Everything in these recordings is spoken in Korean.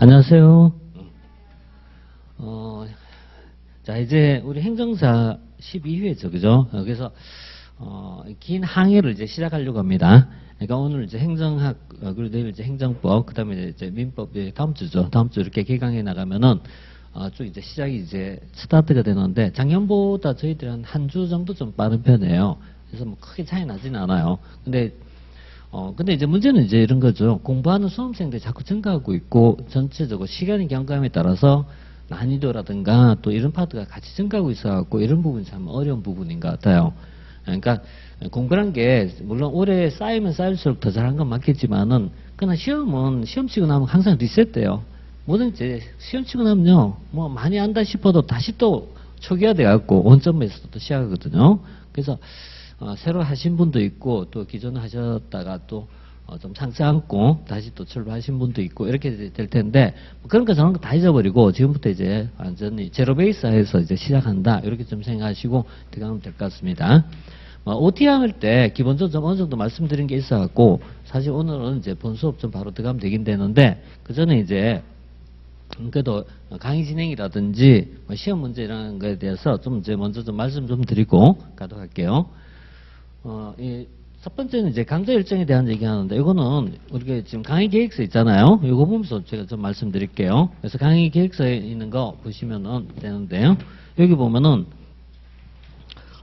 안녕하세요. 자, 이제 우리 행정사 12회죠, 그죠? 그래서, 긴 항해를 이제 시작하려고 합니다. 그러니까 오늘 이제 행정학, 그리고 내일 이제 행정법, 그 다음에 이제 민법, 다음 주죠. 다음 주 이렇게 개강해 나가면은, 쭉 이제 시작이 이제 스타트가 되는데, 작년보다 저희들은 한 주 정도 좀 빠른 편이에요. 그래서 뭐 크게 차이 나지는 않아요. 근데 이제 문제는 이제 이런 거죠. 공부하는 수험생들이 자꾸 증가하고 있고, 전체적으로 시간의 경감에 따라서 난이도라든가 또 이런 파트가 같이 증가하고 있어갖고, 이런 부분이 참 어려운 부분인 것 같아요. 그러니까 공부란 게, 물론 오래 쌓이면 쌓일수록 더 잘한 건 맞겠지만은, 그러나 시험은 시험 치고 나면 항상 리셋돼요. 뭐든지 시험 치고 나면요, 뭐 많이 안다 싶어도 다시 또 초기화돼갖고, 원점에서 또 시작하거든요. 그래서, 새로 하신 분도 있고 또 기존 하셨다가 또 좀 상처 안고 다시 또 출발하신 분도 있고 이렇게 될 텐데 그런 거 저런 거 다 잊어버리고 지금부터 이제 완전히 제로 베이스에서 이제 시작한다 이렇게 좀 생각하시고 들어가면 될 것 같습니다. OT 할 때 기본적으로 좀 어느 정도 말씀드린 게 있어갖고 사실 오늘은 이제 본 수업 좀 바로 들어가면 되긴 되는데 그 전에 이제 그래도 강의 진행이라든지 시험 문제 이런 거에 대해서 좀 이제 먼저 좀 말씀 좀 드리고 가도록 할게요. 이 첫 번째는 이제 강좌 일정에 대한 얘기 하는데, 이거는 우리가 지금 강의 계획서 있잖아요. 이거 보면서 제가 좀 말씀드릴게요. 그래서 강의 계획서에 있는 거 보시면 되는데요. 여기 보면은,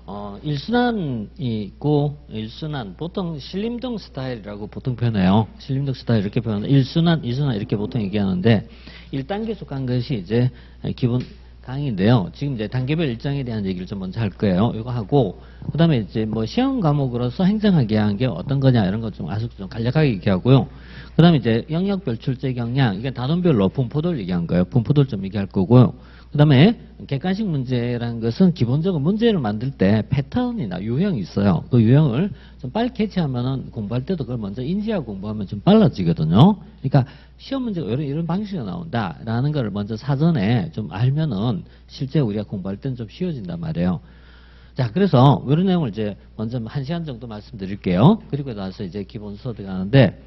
1순환이 있고, 1순환, 보통 신림동 스타일이라고 보통 표현해요. 신림동 스타일 이렇게 표현해요. 1순환, 2순환 이렇게 보통 얘기하는데, 1단계 속한 것이 이제 기본 강의인데요. 지금 이제 단계별 일정에 대한 얘기를 좀 먼저 할 거예요. 이거 하고, 그 다음에 이제 뭐 시험 과목으로서 행정하게 한 게 어떤 거냐 이런 거 좀 아주 좀 간략하게 얘기하고요. 그 다음에 이제 영역별 출제 경향, 이게 단원별로 분포도를 얘기한 거예요. 분포도를 좀 얘기할 거고요. 그 다음에 객관식 문제라는 것은 기본적으로 문제를 만들 때 패턴이나 유형이 있어요. 그 유형을 좀 빨리 캐치하면은 공부할 때도 그걸 먼저 인지하고 공부하면 좀 빨라지거든요. 그러니까 시험 문제가 이런 방식으로 나온다라는 걸 먼저 사전에 좀 알면은 실제 우리가 공부할 때는 좀 쉬워진단 말이에요. 자, 그래서 이런 내용을 이제 먼저 1시간 정도 말씀드릴게요. 그리고 나서 이제 기본 수업 들어가는데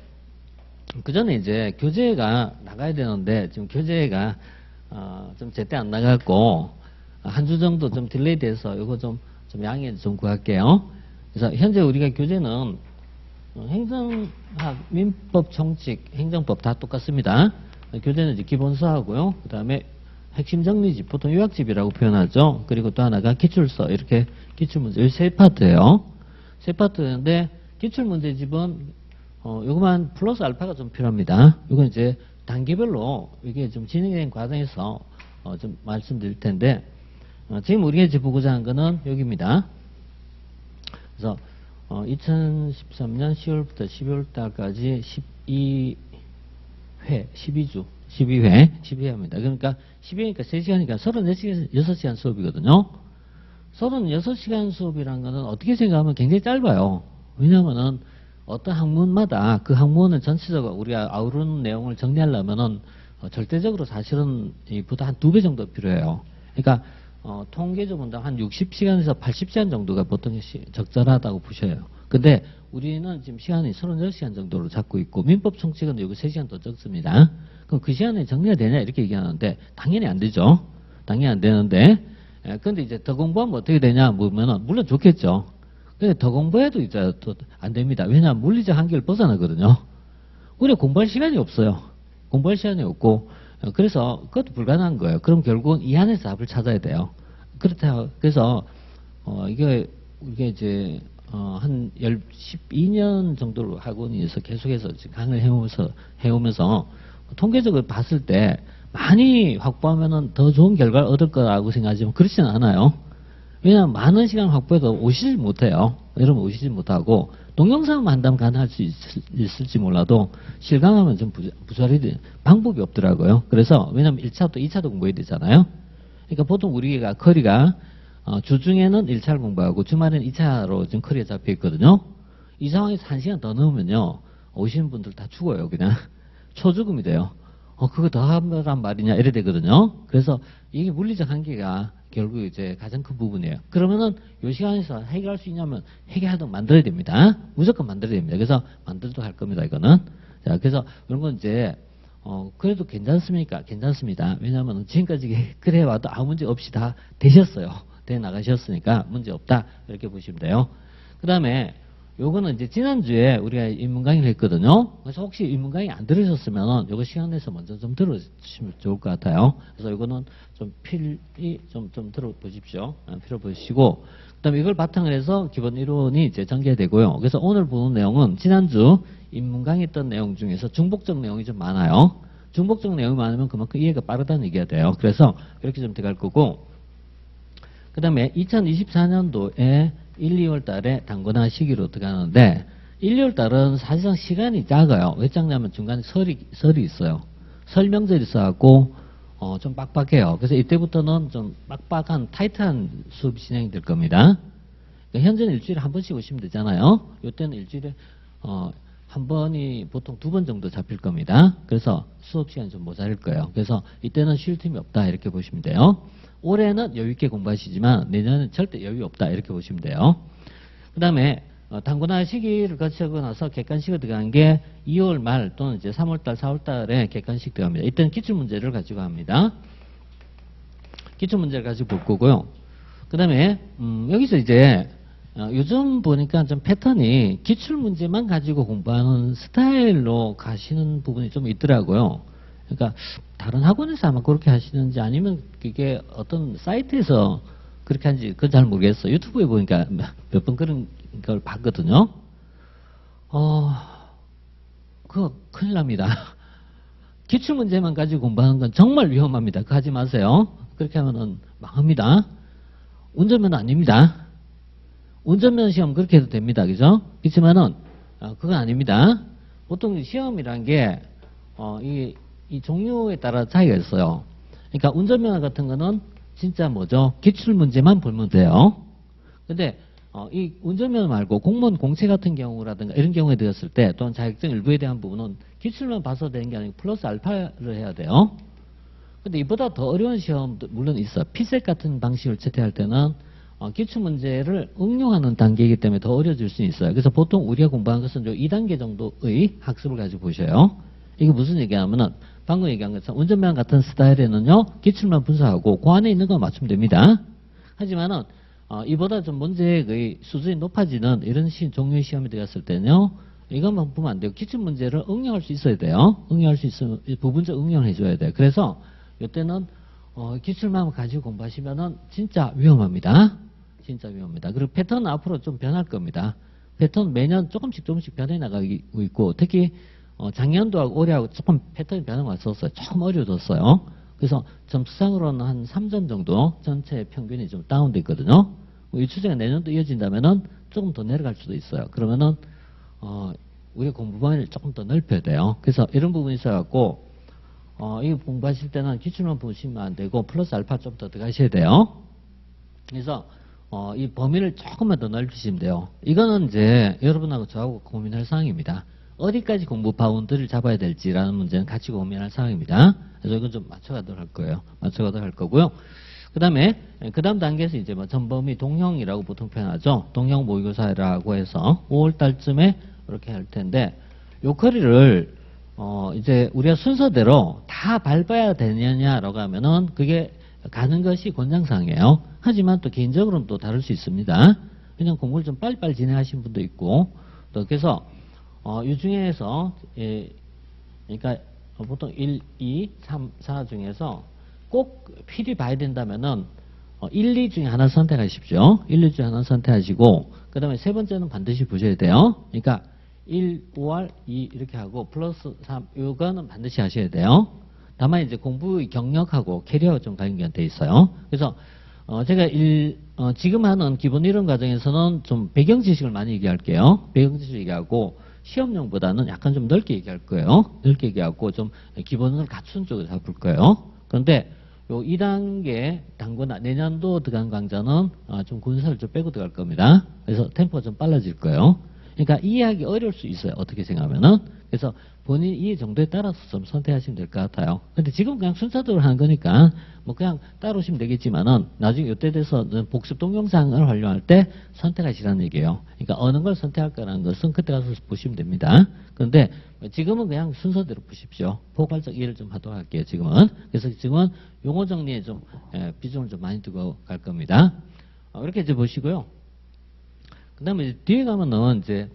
그 전에 이제 교재가 나가야 되는데 지금 교재가 좀 제때 안 나갔고 한 주 정도 좀 딜레이 돼서 이거 좀 양해 좀 구할게요. 그래서 현재 우리가 교재는 행정학, 민법, 총칙, 행정법 다 똑같습니다. 교재는 이제 기본서하고요. 그 다음에 핵심 정리집, 보통 요약집이라고 표현하죠. 그리고 또 하나가 기출서, 이렇게 기출문제, 이 세 파트예요. 세 파트인데 기출문제집은 요거만 플러스 알파가 좀 필요합니다. 이건 이제 단계별로 이게 좀 진행된 과정에서 좀 말씀드릴 텐데 지금 우리가 이제 보고자 한 거는 여기입니다. 그래서 2013년 10월부터 12월 달까지 12회, 12회입니다. 그러니까 12회니까 3시간이니까 36시간 수업이거든요. 36시간 수업이라는 거는 어떻게 생각하면 굉장히 짧아요. 왜냐면은 어떤 학문마다 그 학문은 전체적으로 우리가 아우르는 내용을 정리하려면은 절대적으로 사실은 이보다 한 2배 정도 필요해요. 그러니까 통계적으로 한 60시간에서 80시간 정도가 보통 적절하다고 보셔요. 근데 우리는 지금 시간이 36시간 정도로 잡고 있고 민법 총칙은 여기 3시간 더 적습니다. 그럼 그 시간에 정리가 되냐 이렇게 얘기하는데 당연히 안 되죠. 당연히 안 되는데 근데 이제 더 공부하면 어떻게 되냐 보면은 물론 좋겠죠. 근데 더 공부해도 이제 또 안 됩니다. 왜냐하면 물리적 한계를 벗어나거든요. 우리가 공부할 시간이 없어요. 공부할 시간이 없고 그래서 그것도 불가능한 거예요. 그럼 결국은 이 안에서 답을 찾아야 돼요. 그렇다. 그래서 이게 이제 한 12년 정도로 학원에서 계속해서 강의를 해오면서 통계적으로 봤을 때 많이 확보하면은 더 좋은 결과를 얻을 거라고 생각하지만 그렇지는 않아요. 왜냐하면 많은 시간 확보해도 오시지 못해요. 여러분 오시지 못하고 동영상만 한다면 가능할 수 있을지 몰라도 실강하면 좀 부자리 방법이 없더라고요. 그래서 왜냐하면 1차도 2차도 공부해야 되잖아요. 그러니까 보통 우리가 커리가 주중에는 1차를 공부하고 주말에는 2차로 지금 커리에 잡혀 있거든요. 이 상황에서 1시간 더 넣으면요. 오시는 분들 다 죽어요. 그냥 초죽음이 돼요. 그거 더 하란 말이냐 이래 되거든요. 그래서 이게 물리적 한계가 결국 이제 가장 큰 부분이에요. 그러면은 이 시간에서 해결할 수 있냐면 해결하도록 만들어야 됩니다. 무조건 만들어야 됩니다. 그래서 만들도록 할 겁니다. 이거는. 자, 그래서 이런 건 이제 그래도 괜찮습니까? 괜찮습니다. 왜냐하면 지금까지 그래 와도 아무 문제 없이 다 되셨어요. 돼 나가셨으니까 문제 없다. 이렇게 보시면 돼요. 그 다음에 요거는 이제 지난주에 우리가 입문 강의를 했거든요. 그래서 혹시 입문 강의 안 들으셨으면 요거 시간 내서 먼저 좀 들어주시면 좋을 것 같아요. 그래서 요거는 좀 필히 좀 들어보십시오. 들어보시고, 그 다음에 이걸 바탕으로 해서 기본 이론이 이제 전개되고요. 그래서 오늘 보는 내용은 지난주 입문 강의 했던 내용 중에서 중복적 내용이 좀 많아요. 중복적 내용이 많으면 그만큼 이해가 빠르다는 얘기가 돼요. 그래서 이렇게 좀 들어갈 거고, 그 다음에 2024년도에 1, 2월 달에 단권화 시기로 들어가는데 1, 2월 달은 사실상 시간이 작아요. 왜 작냐면 중간에 설이 있어요. 설 명절이 있어갖고 좀 빡빡해요. 그래서 이때부터는 좀 빡빡한 타이트한 수업이 진행이 될 겁니다. 그러니까 현재는 일주일에 한 번씩 오시면 되잖아요. 이때는 일주일에 한 번이 보통 2번 정도 잡힐 겁니다. 그래서 수업 시간이 좀 모자랄 거예요. 그래서 이때는 쉴 틈이 없다 이렇게 보시면 돼요. 올해는 여유 있게 공부하시지만 내년은 절대 여유 없다 이렇게 보시면 돼요. 그 다음에 단권화 시기를 거치고 나서 객관식으로 들어간 게 2월 말 또는 이제 3월달, 4월달에 객관식 들어갑니다. 이때는 기출문제를 가지고 합니다. 기출문제를 가지고 볼 거고요. 그 다음에 여기서 이제 요즘 보니까 좀 패턴이 기출문제만 가지고 공부하는 스타일로 가시는 부분이 좀 있더라고요. 그러니까 다른 학원에서 아마 그렇게 하시는지 아니면 그게 어떤 사이트에서 그렇게 하는지 그건 잘 모르겠어요. 유튜브에 보니까 몇 번 그런 걸 봤거든요. 그거 큰일 납니다. 기출문제만 가지고 공부하는 건 정말 위험합니다. 그거 하지 마세요. 그렇게 하면은 망합니다. 운전면허 아닙니다. 운전면허 시험 그렇게 해도 됩니다. 그죠? 그렇지만은 그건 아닙니다. 보통 시험이란 게 이 종류에 따라 차이가 있어요. 그러니까 운전면허 같은 거는 진짜 뭐죠? 기출문제만 보면 돼요. 근데 이 운전면허 말고 공무원 공채 같은 경우라든가 이런 경우에 들었을 때 또는 자격증 일부에 대한 부분은 기출만 봐서 되는 게 아니고 플러스 알파를 해야 돼요. 근데 이보다 더 어려운 시험도 물론 있어요. 피셋 같은 방식을 채택할 때는 기출문제를 응용하는 단계이기 때문에 더 어려워질 수 있어요. 그래서 보통 우리가 공부한 것은 2단계 정도의 학습을 가지고 보셔요. 이게 무슨 얘기냐면은 방금 얘기한 것처럼 운전면허 같은 스타일에는요 기출만 분석하고 그 안에 있는 거 맞추면 됩니다. 하지만은 이보다 좀 문제의 수준이 높아지는 이런 종류의 시험이 되었을 때는요 이것만 보면 안 돼요. 기출문제를 응용할 수 있어야 돼요. 응용할 수 있으면 부분적 응용을 해줘야 돼요. 그래서 이때는 기출만 가지고 공부하시면은 진짜 위험합니다. 진짜 위험합니다. 그리고 패턴은 앞으로 좀 변할 겁니다. 패턴 매년 조금씩 변해 나가고 있고 특히 작년도하고 올해하고 조금 패턴이 변화가 왔었어요. 조금 어려워졌어요. 그래서 점수상으로는 한 3점 정도 전체 평균이 좀 다운돼 있거든요. 이 추세가 내년도 이어진다면은 조금 더 내려갈 수도 있어요. 그러면은 우리 공부 범위를 조금 더 넓혀야 돼요. 그래서 이런 부분이 있어갖고 이거 공부하실 때는 기출만 보시면 안 되고 플러스 알파 좀 더 들어가셔야 돼요. 그래서 이 범위를 조금만 더 넓히시면 돼요. 이거는 이제 여러분하고 저하고 고민할 사항입니다. 어디까지 공부 바운드를 잡아야 될지라는 문제는 같이 고민할 사항입니다. 그래서 이건 좀 맞춰가도록 할 거예요. 맞춰가도록 할 거고요. 그 다음에 그 다음 단계에서 이제 뭐 전범위 동형이라고 보통 표현하죠. 동형 모의고사라고 해서 5월 달쯤에 이렇게 할 텐데 요 커리를 이제 우리가 순서대로 다 밟아야 되느냐라고 하면은 그게 가는 것이 권장사항이에요. 하지만 또 개인적으로는 또 다를 수 있습니다. 그냥 공부를 좀 빨리빨리 진행하신 분도 있고 또 그래서 이 중에서 그러니까 보통 1, 2, 3, 4 중에서 꼭 필히 봐야 된다면은 1, 2 중에 하나 선택하십시오. 1, 2 중에 하나 선택하시고 그 다음에 세 번째는 반드시 보셔야 돼요. 그러니까 1, 5월, 2 이렇게 하고 플러스 3 이거는 반드시 하셔야 돼요. 다만 이제 공부의 경력하고 캐리어가 좀 관련돼 있어요. 그래서 제가 지금 하는 기본 이론 과정에서는 좀 배경 지식을 많이 얘기할게요. 배경 지식 얘기하고 시험용보다는 약간 좀 넓게 얘기할 거예요. 넓게 얘기하고 좀 기본을 갖춘 쪽으로 잡을 거예요. 그런데 요 2단계 단권화 내년도 들어간 강좌는 좀 군사를 좀 빼고 들어갈 겁니다. 그래서 템포가 좀 빨라질 거예요. 그러니까 이해하기 어려울 수 있어요. 어떻게 생각하면은. 그래서 본인 이해 정도에 따라서 좀 선택하시면 될 것 같아요. 근데 지금 그냥 순서대로 하는 거니까 뭐 그냥 따라오시면 되겠지만은 나중에 이때 돼서 복습 동영상을 활용할 때 선택하시라는 얘기예요. 그러니까 어느 걸 선택할까라는 것은 그때 가서 보시면 됩니다. 그런데 지금은 그냥 순서대로 보십시오. 포괄적 이해를 좀 하도록 할게요. 지금은. 그래서 지금은 용어 정리에 좀 비중을 좀 많이 두고 갈 겁니다. 이렇게 이제 보시고요. 그 다음에 뒤에 가면은 이제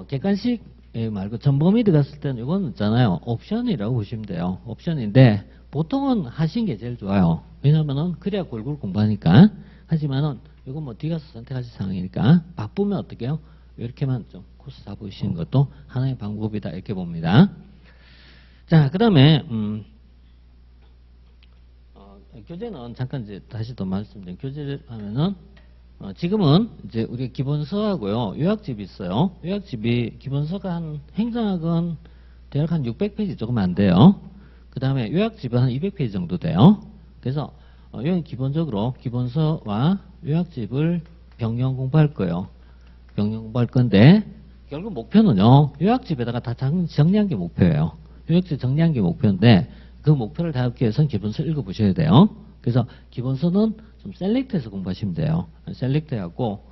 객관식 말고 전범위 들어갔을 때는 이건 있잖아요. 옵션이라고 보시면 돼요. 옵션인데 보통은 하신 게 제일 좋아요. 왜냐면은 그래야 골고루 공부하니까. 하지만은 이건 뭐 뒤에 가서 선택하실 상황이니까 바쁘면 어떻게 해요? 이렇게만 좀 코스 잡으시는 것도 하나의 방법이다 이렇게 봅니다. 자, 그 다음에 교재는 잠깐 이제 다시 더 말씀드린 교재를 하면은 지금은 이제 우리 기본서하고요 요약집이 있어요. 요약집이 기본서가 한 행정학은 대략 한 600페이지 조금 안 돼요. 그 다음에 요약집은 한 200페이지 정도 돼요. 그래서 여기 기본적으로 기본서와 요약집을 병영 공부할 거예요. 병영 공부할 건데 결국 목표는요 요약집에다가 다 정리한 게 목표예요. 요약집 정리한 게 목표인데 그 목표를 달기 위해서는 기본서 읽어보셔야 돼요. 그래서 기본서는 좀 셀렉트해서 공부하시면 돼요. 셀렉트하고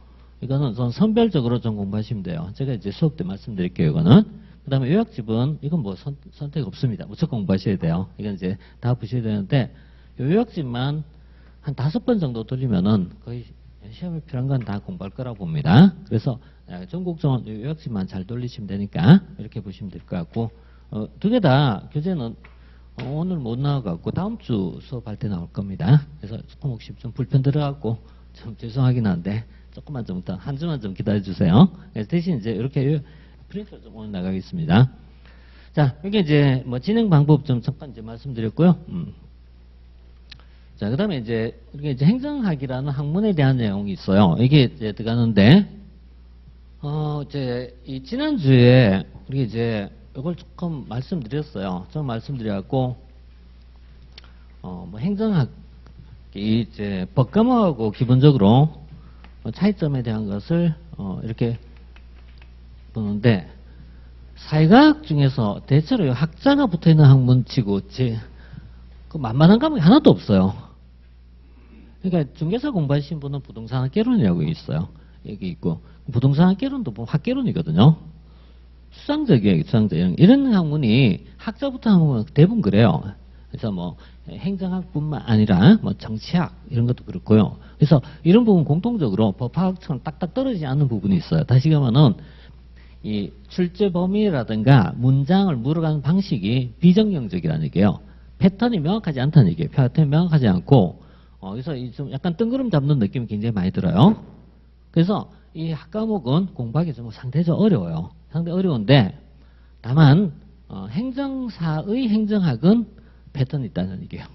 이거는 좀 선별적으로 좀 공부하시면 돼요. 제가 이제 수업 때 말씀드릴게요. 이거는. 그 다음에 요약집은 이건 뭐 선택 없습니다. 무조건 공부하셔야 돼요. 이건 이제 다 보셔야 되는데 요약집만 한 5번 정도 돌리면은 거의 시험에 필요한 건 다 공부할 거라고 봅니다. 그래서 전국적으로 요약집만 잘 돌리시면 되니까 이렇게 보시면 될 것 같고 두 개 다 교재는 오늘 못 나와갖고 다음 주 수업할 때 나올 겁니다. 그래서 조금 혹시 좀 불편 들어갖고 좀 죄송하긴 한데 조금만 좀 일단 한 주만 좀 기다려 주세요. 대신 이제 이렇게 프린트를 좀 오늘 나가겠습니다. 자, 여기 이제 뭐 진행 방법 좀 잠깐 이제 말씀드렸고요. 자, 그다음에 이제 이게 이제 행정학이라는 학문에 대한 내용이 있어요. 이게 이제 들어가는데 이제 이 지난주에 우리 이제 이걸 조금 말씀드렸어요. 좀 말씀드려갖고 뭐 행정학 이제 법과목하고 기본적으로 차이점에 대한 것을 이렇게 보는데 사회과학 중에서 대체로 학자가 붙어있는 학문치고 그 만만한 과목이 하나도 없어요. 그러니까 중개사 공부하신 분은 부동산 학개론이라고 있어요. 여기 있고 부동산 학개론도 보면 학개론이거든요. 추상적이에요. 추상적. 이런 학문이 학자부터 하면 대부분 그래요. 그래서 뭐 행정학뿐만 아니라 뭐 정치학 이런 것도 그렇고요. 그래서 이런 부분 공통적으로 법학처럼 딱딱 떨어지지 않는 부분이 있어요. 다시 가면은 이 출제 범위라든가 문장을 물어가는 방식이 비정형적이라는 얘기예요. 패턴이 명확하지 않다는 얘기예요. 패턴이 명확하지 않고 그래서 좀 약간 뜬구름 잡는 느낌이 굉장히 많이 들어요. 그래서 이 학과목은 공부하기 좀 상대적으로 어려워요. 상당히 어려운데 다만 행정사의 행정학은 패턴이 있다는 얘기예요.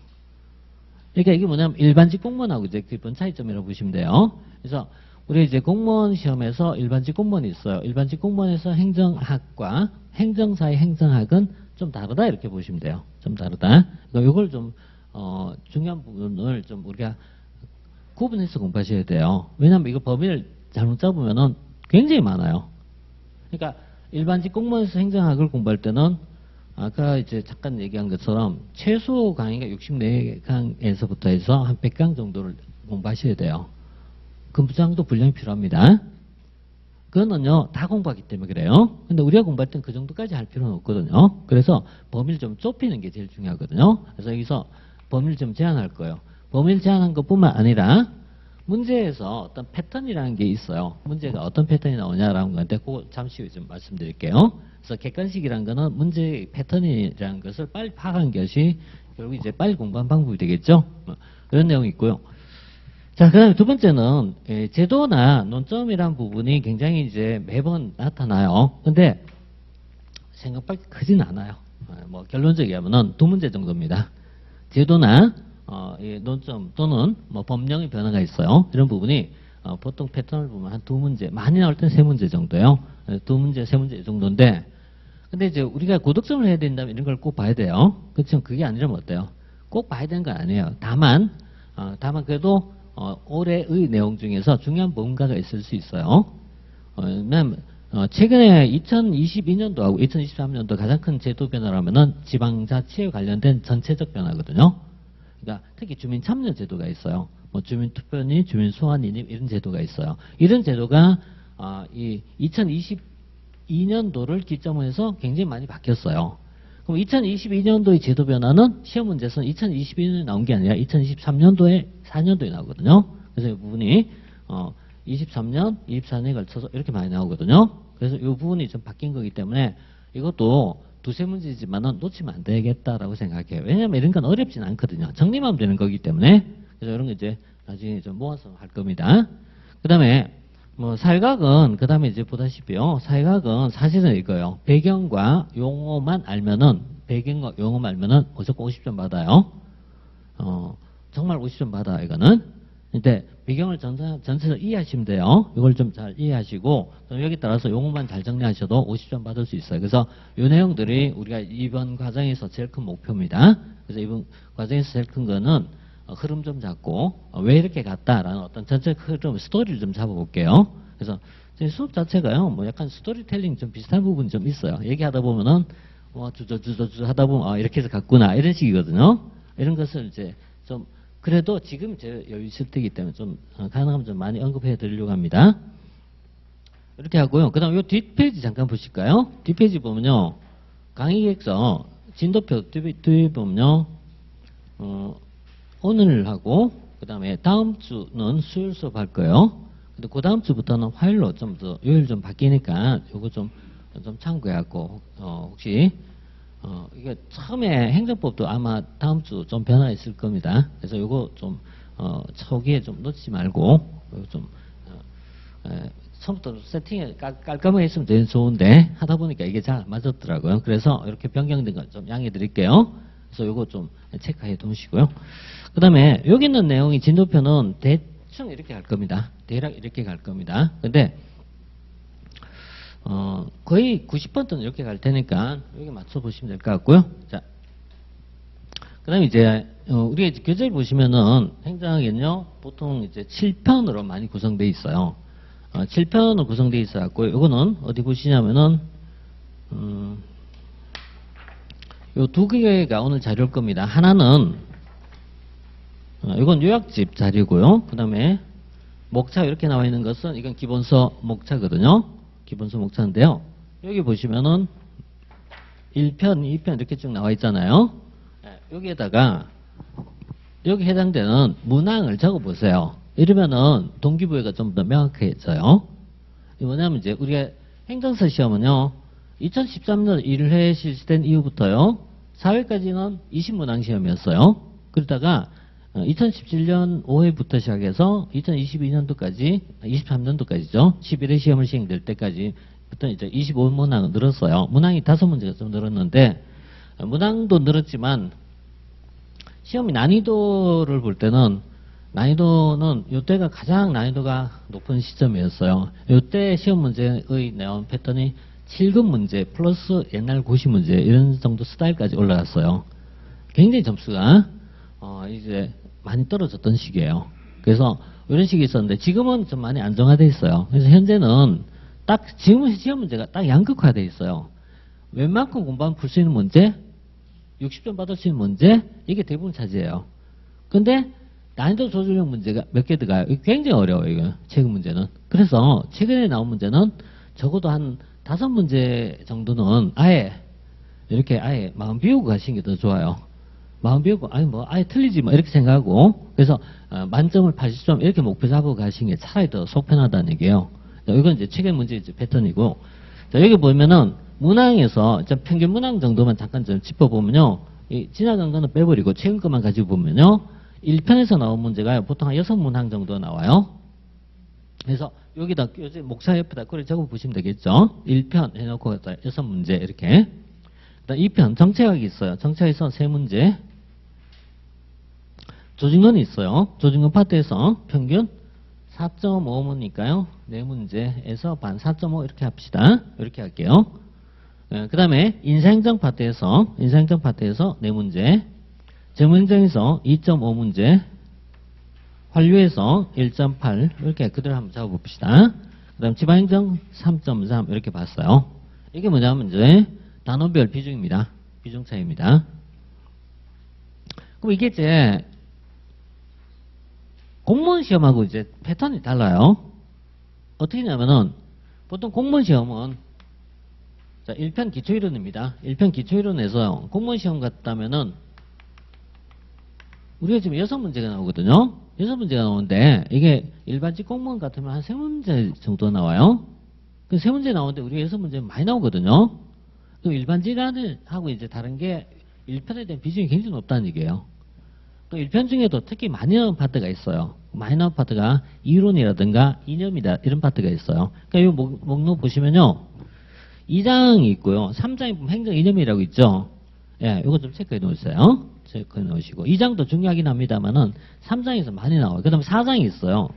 그러니까 이게 뭐냐면 일반직 공무원하고 이제 기본 차이점이라고 보시면 돼요. 그래서 우리 이제 공무원 시험에서 일반직 공무원이 있어요. 일반직 공무원에서 행정학과 행정사의 행정학은 좀 다르다 이렇게 보시면 돼요. 좀 다르다. 그러니까 이걸 좀 중요한 부분을 좀 우리가 구분해서 공부하셔야 돼요. 왜냐하면 이거 범위를 잘못 잡으면은 굉장히 많아요. 그러니까 일반직 공무원에서 행정학을 공부할 때는 아까 이제 잠깐 얘기한 것처럼 최소 강의가 64강에서부터 해서 한 100강 정도를 공부하셔야 돼요. 근부장도 분량이 필요합니다. 그거는요 다 공부하기 때문에 그래요. 근데 우리가 공부할 땐 그 정도까지 할 필요는 없거든요. 그래서 범위를 좀 좁히는 게 제일 중요하거든요. 그래서 여기서 범위를 좀 제한할 거예요. 범위를 제한한 것뿐만 아니라 문제에서 어떤 패턴이라는 게 있어요. 문제가 어떤 패턴이 나오냐라는 건데 그거 잠시 후에 좀 말씀드릴게요. 그래서 객관식이라는 거는 문제의 패턴이라는 것을 빨리 파악하는 것이 결국 이제 빨리 공부한 방법이 되겠죠. 그런 내용이 있고요. 자, 그 다음에 두 번째는 제도나 논점이라는 부분이 굉장히 이제 매번 나타나요. 근데 생각보다 크진 않아요. 뭐 결론적이게 하면은 두 문제 정도입니다. 제도나 논점 또는 뭐 법령의 변화가 있어요. 이런 부분이 보통 패턴을 보면 한 두 문제, 많이 나올 때는 세 문제 정도예요. 두 문제, 세 문제 정도인데 근데 이제 우리가 고득점을 해야 된다면 이런 걸 꼭 봐야 돼요. 그렇지만 그게 아니라면 어때요? 꼭 봐야 되는 건 아니에요. 다만 그래도 올해의 내용 중에서 중요한 뭔가가 있을 수 있어요. 왜냐면 최근에 2022년도하고 2023년도 가장 큰 제도 변화라면은 지방자치에 관련된 전체적 변화거든요. 그러니까 특히 주민 참여 제도가 있어요. 뭐 주민 투표니, 주민 소환이니 이런 제도가 있어요. 이런 제도가 이 2022년도를 기점으로 해서 굉장히 많이 바뀌었어요. 그럼 2022년도의 제도 변화는 시험 문제에서는 2022년에 나온 게 아니라 2023년도에 4년도에 나오거든요. 그래서 이 부분이 23년, 24년에 걸쳐서 이렇게 많이 나오거든요. 그래서 이 부분이 좀 바뀐 거기 때문에 이것도 두세 문제지만은 놓치면 안 되겠다라고 생각해요. 왜냐하면 이런 건 어렵진 않거든요. 정리만 되는 거기 때문에. 그래서 이런 거 이제 나중에 좀 모아서 할 겁니다. 그 다음에 뭐 사회학은 그 다음에 이제 보다시피요. 사회학은 사실은 이거예요. 배경과 용어만 알면은 배경과 용어만 알면은 무조건 50점 받아요. 정말 50점 받아 이거는. 근데 배경을 전체적으로 이해하시면 돼요. 이걸 좀 잘 이해하시고 여기 따라서 용어만 잘 정리하셔도 50점 받을 수 있어요. 그래서 이 내용들이 우리가 이번 과정에서 제일 큰 목표입니다. 그래서 이번 과정에서 제일 큰 거는 흐름 좀 잡고 왜 이렇게 갔다라는 어떤 전체 흐름, 스토리를 좀 잡아볼게요. 그래서 수업 자체가요, 뭐 약간 스토리텔링 좀 비슷한 부분이 좀 있어요. 얘기하다 보면은 주저주저 하다 보면 이렇게 해서 갔구나 이런 식이거든요. 이런 것을 이제 좀 그래도 지금 제 여유 있을 때이기 때문에 좀 가능하면 좀 많이 언급해 드리려고 합니다. 이렇게 하고요. 그 다음 요 뒷페이지 잠깐 보실까요? 뒷페이지 보면요. 강의계획서 진도표 뒤에 보면요. 오늘 하고 그 다음에 다음 주는 수요일 수업 할 거예요. 근데 그 다음 주부터는 화요일로 좀 더 요일 좀 바뀌니까 요거 좀 참고해갖고 혹시 이게 처음에 행정법도 아마 다음 주 좀 변화 있을 겁니다. 그래서 요거 좀 초기에 좀 놓치지 말고 좀 처음부터 세팅을 깔끔하게 했으면 되게 좋은데 하다 보니까 이게 잘 맞았더라고요. 그래서 이렇게 변경된 거 좀 양해 드릴게요. 그래서 요거 좀 체크해 두시고요. 그 다음에 여기 있는 내용이 진도표는 대충 이렇게 갈 겁니다. 대략 이렇게 갈 겁니다. 근데 거의 90번대는 이렇게 갈 테니까 여기 맞춰보시면 될 것 같고요. 자, 그 다음에 이제 우리가 이제 교재를 보시면은 행정학은요 보통 이제 7편으로 많이 구성되어 있어요. 7편으로 구성되어 있어 갖고 이거는 어디 보시냐면은 요 두 개가 오늘 자료일 겁니다. 하나는 이건 요약집 자료고요. 그 다음에 목차 이렇게 나와 있는 것은 이건 기본서 목차거든요. 기본서 목차인데요. 여기 보시면은 1편, 2편 이렇게 쭉 나와 있잖아요. 여기에다가 여기 해당되는 문항을 적어 보세요. 이러면은 동기부여가 좀 더 명확해져요. 이게 뭐냐면 이제 우리가 행정서 시험은요. 2013년 1회 실시된 이후부터요. 4회까지는 20문항 시험이었어요. 그러다가 2017년 5회부터 시작해서 2022년도까지, 23년도까지죠. 11회 시험을 시행될 때까지부터 이제 25문항 늘었어요. 문항이 5문제가 좀 늘었는데, 문항도 늘었지만, 시험의 난이도를 볼 때는, 난이도는 이때가 가장 난이도가 높은 시점이었어요. 이때 시험 문제의 내용 패턴이 7급 문제 플러스 옛날 고시 문제 이런 정도 스타일까지 올라갔어요. 굉장히 점수가 이제 많이 떨어졌던 시기예요. 그래서 이런 식이 있었는데 지금은 좀 많이 안정화되어 있어요. 그래서 현재는 딱 지금 시험 문제가 딱 양극화되어 있어요. 웬만큼 공부하면 풀 수 있는 문제, 60점 받을 수 있는 문제 이게 대부분 차지해요. 근데 난이도 조절형 문제가 몇 개 들어가요. 이게 굉장히 어려워요. 이거 최근 문제는. 그래서 최근에 나온 문제는 적어도 한 5문제 정도는 아예 이렇게 아예 마음 비우고 가시는 게 더 좋아요. 마음 비우고 아예 틀리지 뭐 이렇게 생각하고 그래서 만점을 80점 이렇게 목표 잡고 가시는 게 차라리 더 속 편하다는 얘기예요. 이건 이제 최근 문제 이제 패턴이고 자, 여기 보면은 문항에서 평균 문항 정도만 잠깐 좀 짚어보면요. 이 지나간 거는 빼버리고 최근 것만 가지고 보면요. 1편에서 나온 문제가 보통 한 6문항 정도 나와요. 그래서 여기다 요즘 목차 옆에다 그걸 적어 보시면 되겠죠. 1편 해놓고 6문제 이렇게. 그다음 2편 정책학이 있어요. 정책학에서 3문제. 조직론이 있어요. 조직론 파트에서 평균 4.5문이니까요. 4문제에서 반 4.5 이렇게 합시다. 이렇게 할게요. 그 다음에 인사행정 파트에서 4문제. 재무행정에서 2.5문제. 환류에서 1.8 이렇게 그대로 한번 잡아봅시다. 그다음 지방행정 3.3 이렇게 봤어요. 이게 뭐냐면 이제 단원별 비중입니다. 비중 차이입니다. 그럼 이게 이제 공무원 시험하고 이제 패턴이 달라요. 어떻게 냐면은 보통 공무원 시험은 자, 1편 기초이론입니다. 1편 기초이론에서 공무원 시험 같다면은 우리가 지금 6문제가 나오거든요. 6문제가 나오는데 이게 일반직 공무원 같으면 한 3문제 정도 나와요. 그 3문제 나오는데 우리가 6문제 많이 나오거든요. 그 일반직하고 이제 다른 게 1편에 대한 비중이 굉장히 높다는 얘기예요. 또 1편 중에도 특히 많이 나온 파트가 있어요. 많이 나온 파트가 이론이라든가 이념이다 이런 파트가 있어요. 그러니까 이 목록 보시면요. 2장이 있고요. 3장이 보면 행정 이념이라고 있죠. 예, 이거 좀 체크해 놓으세요. 체크해 놓으시고 2장도 중요하긴 합니다만은 3장에서 많이 나와요. 그다음에 4장이 있어요.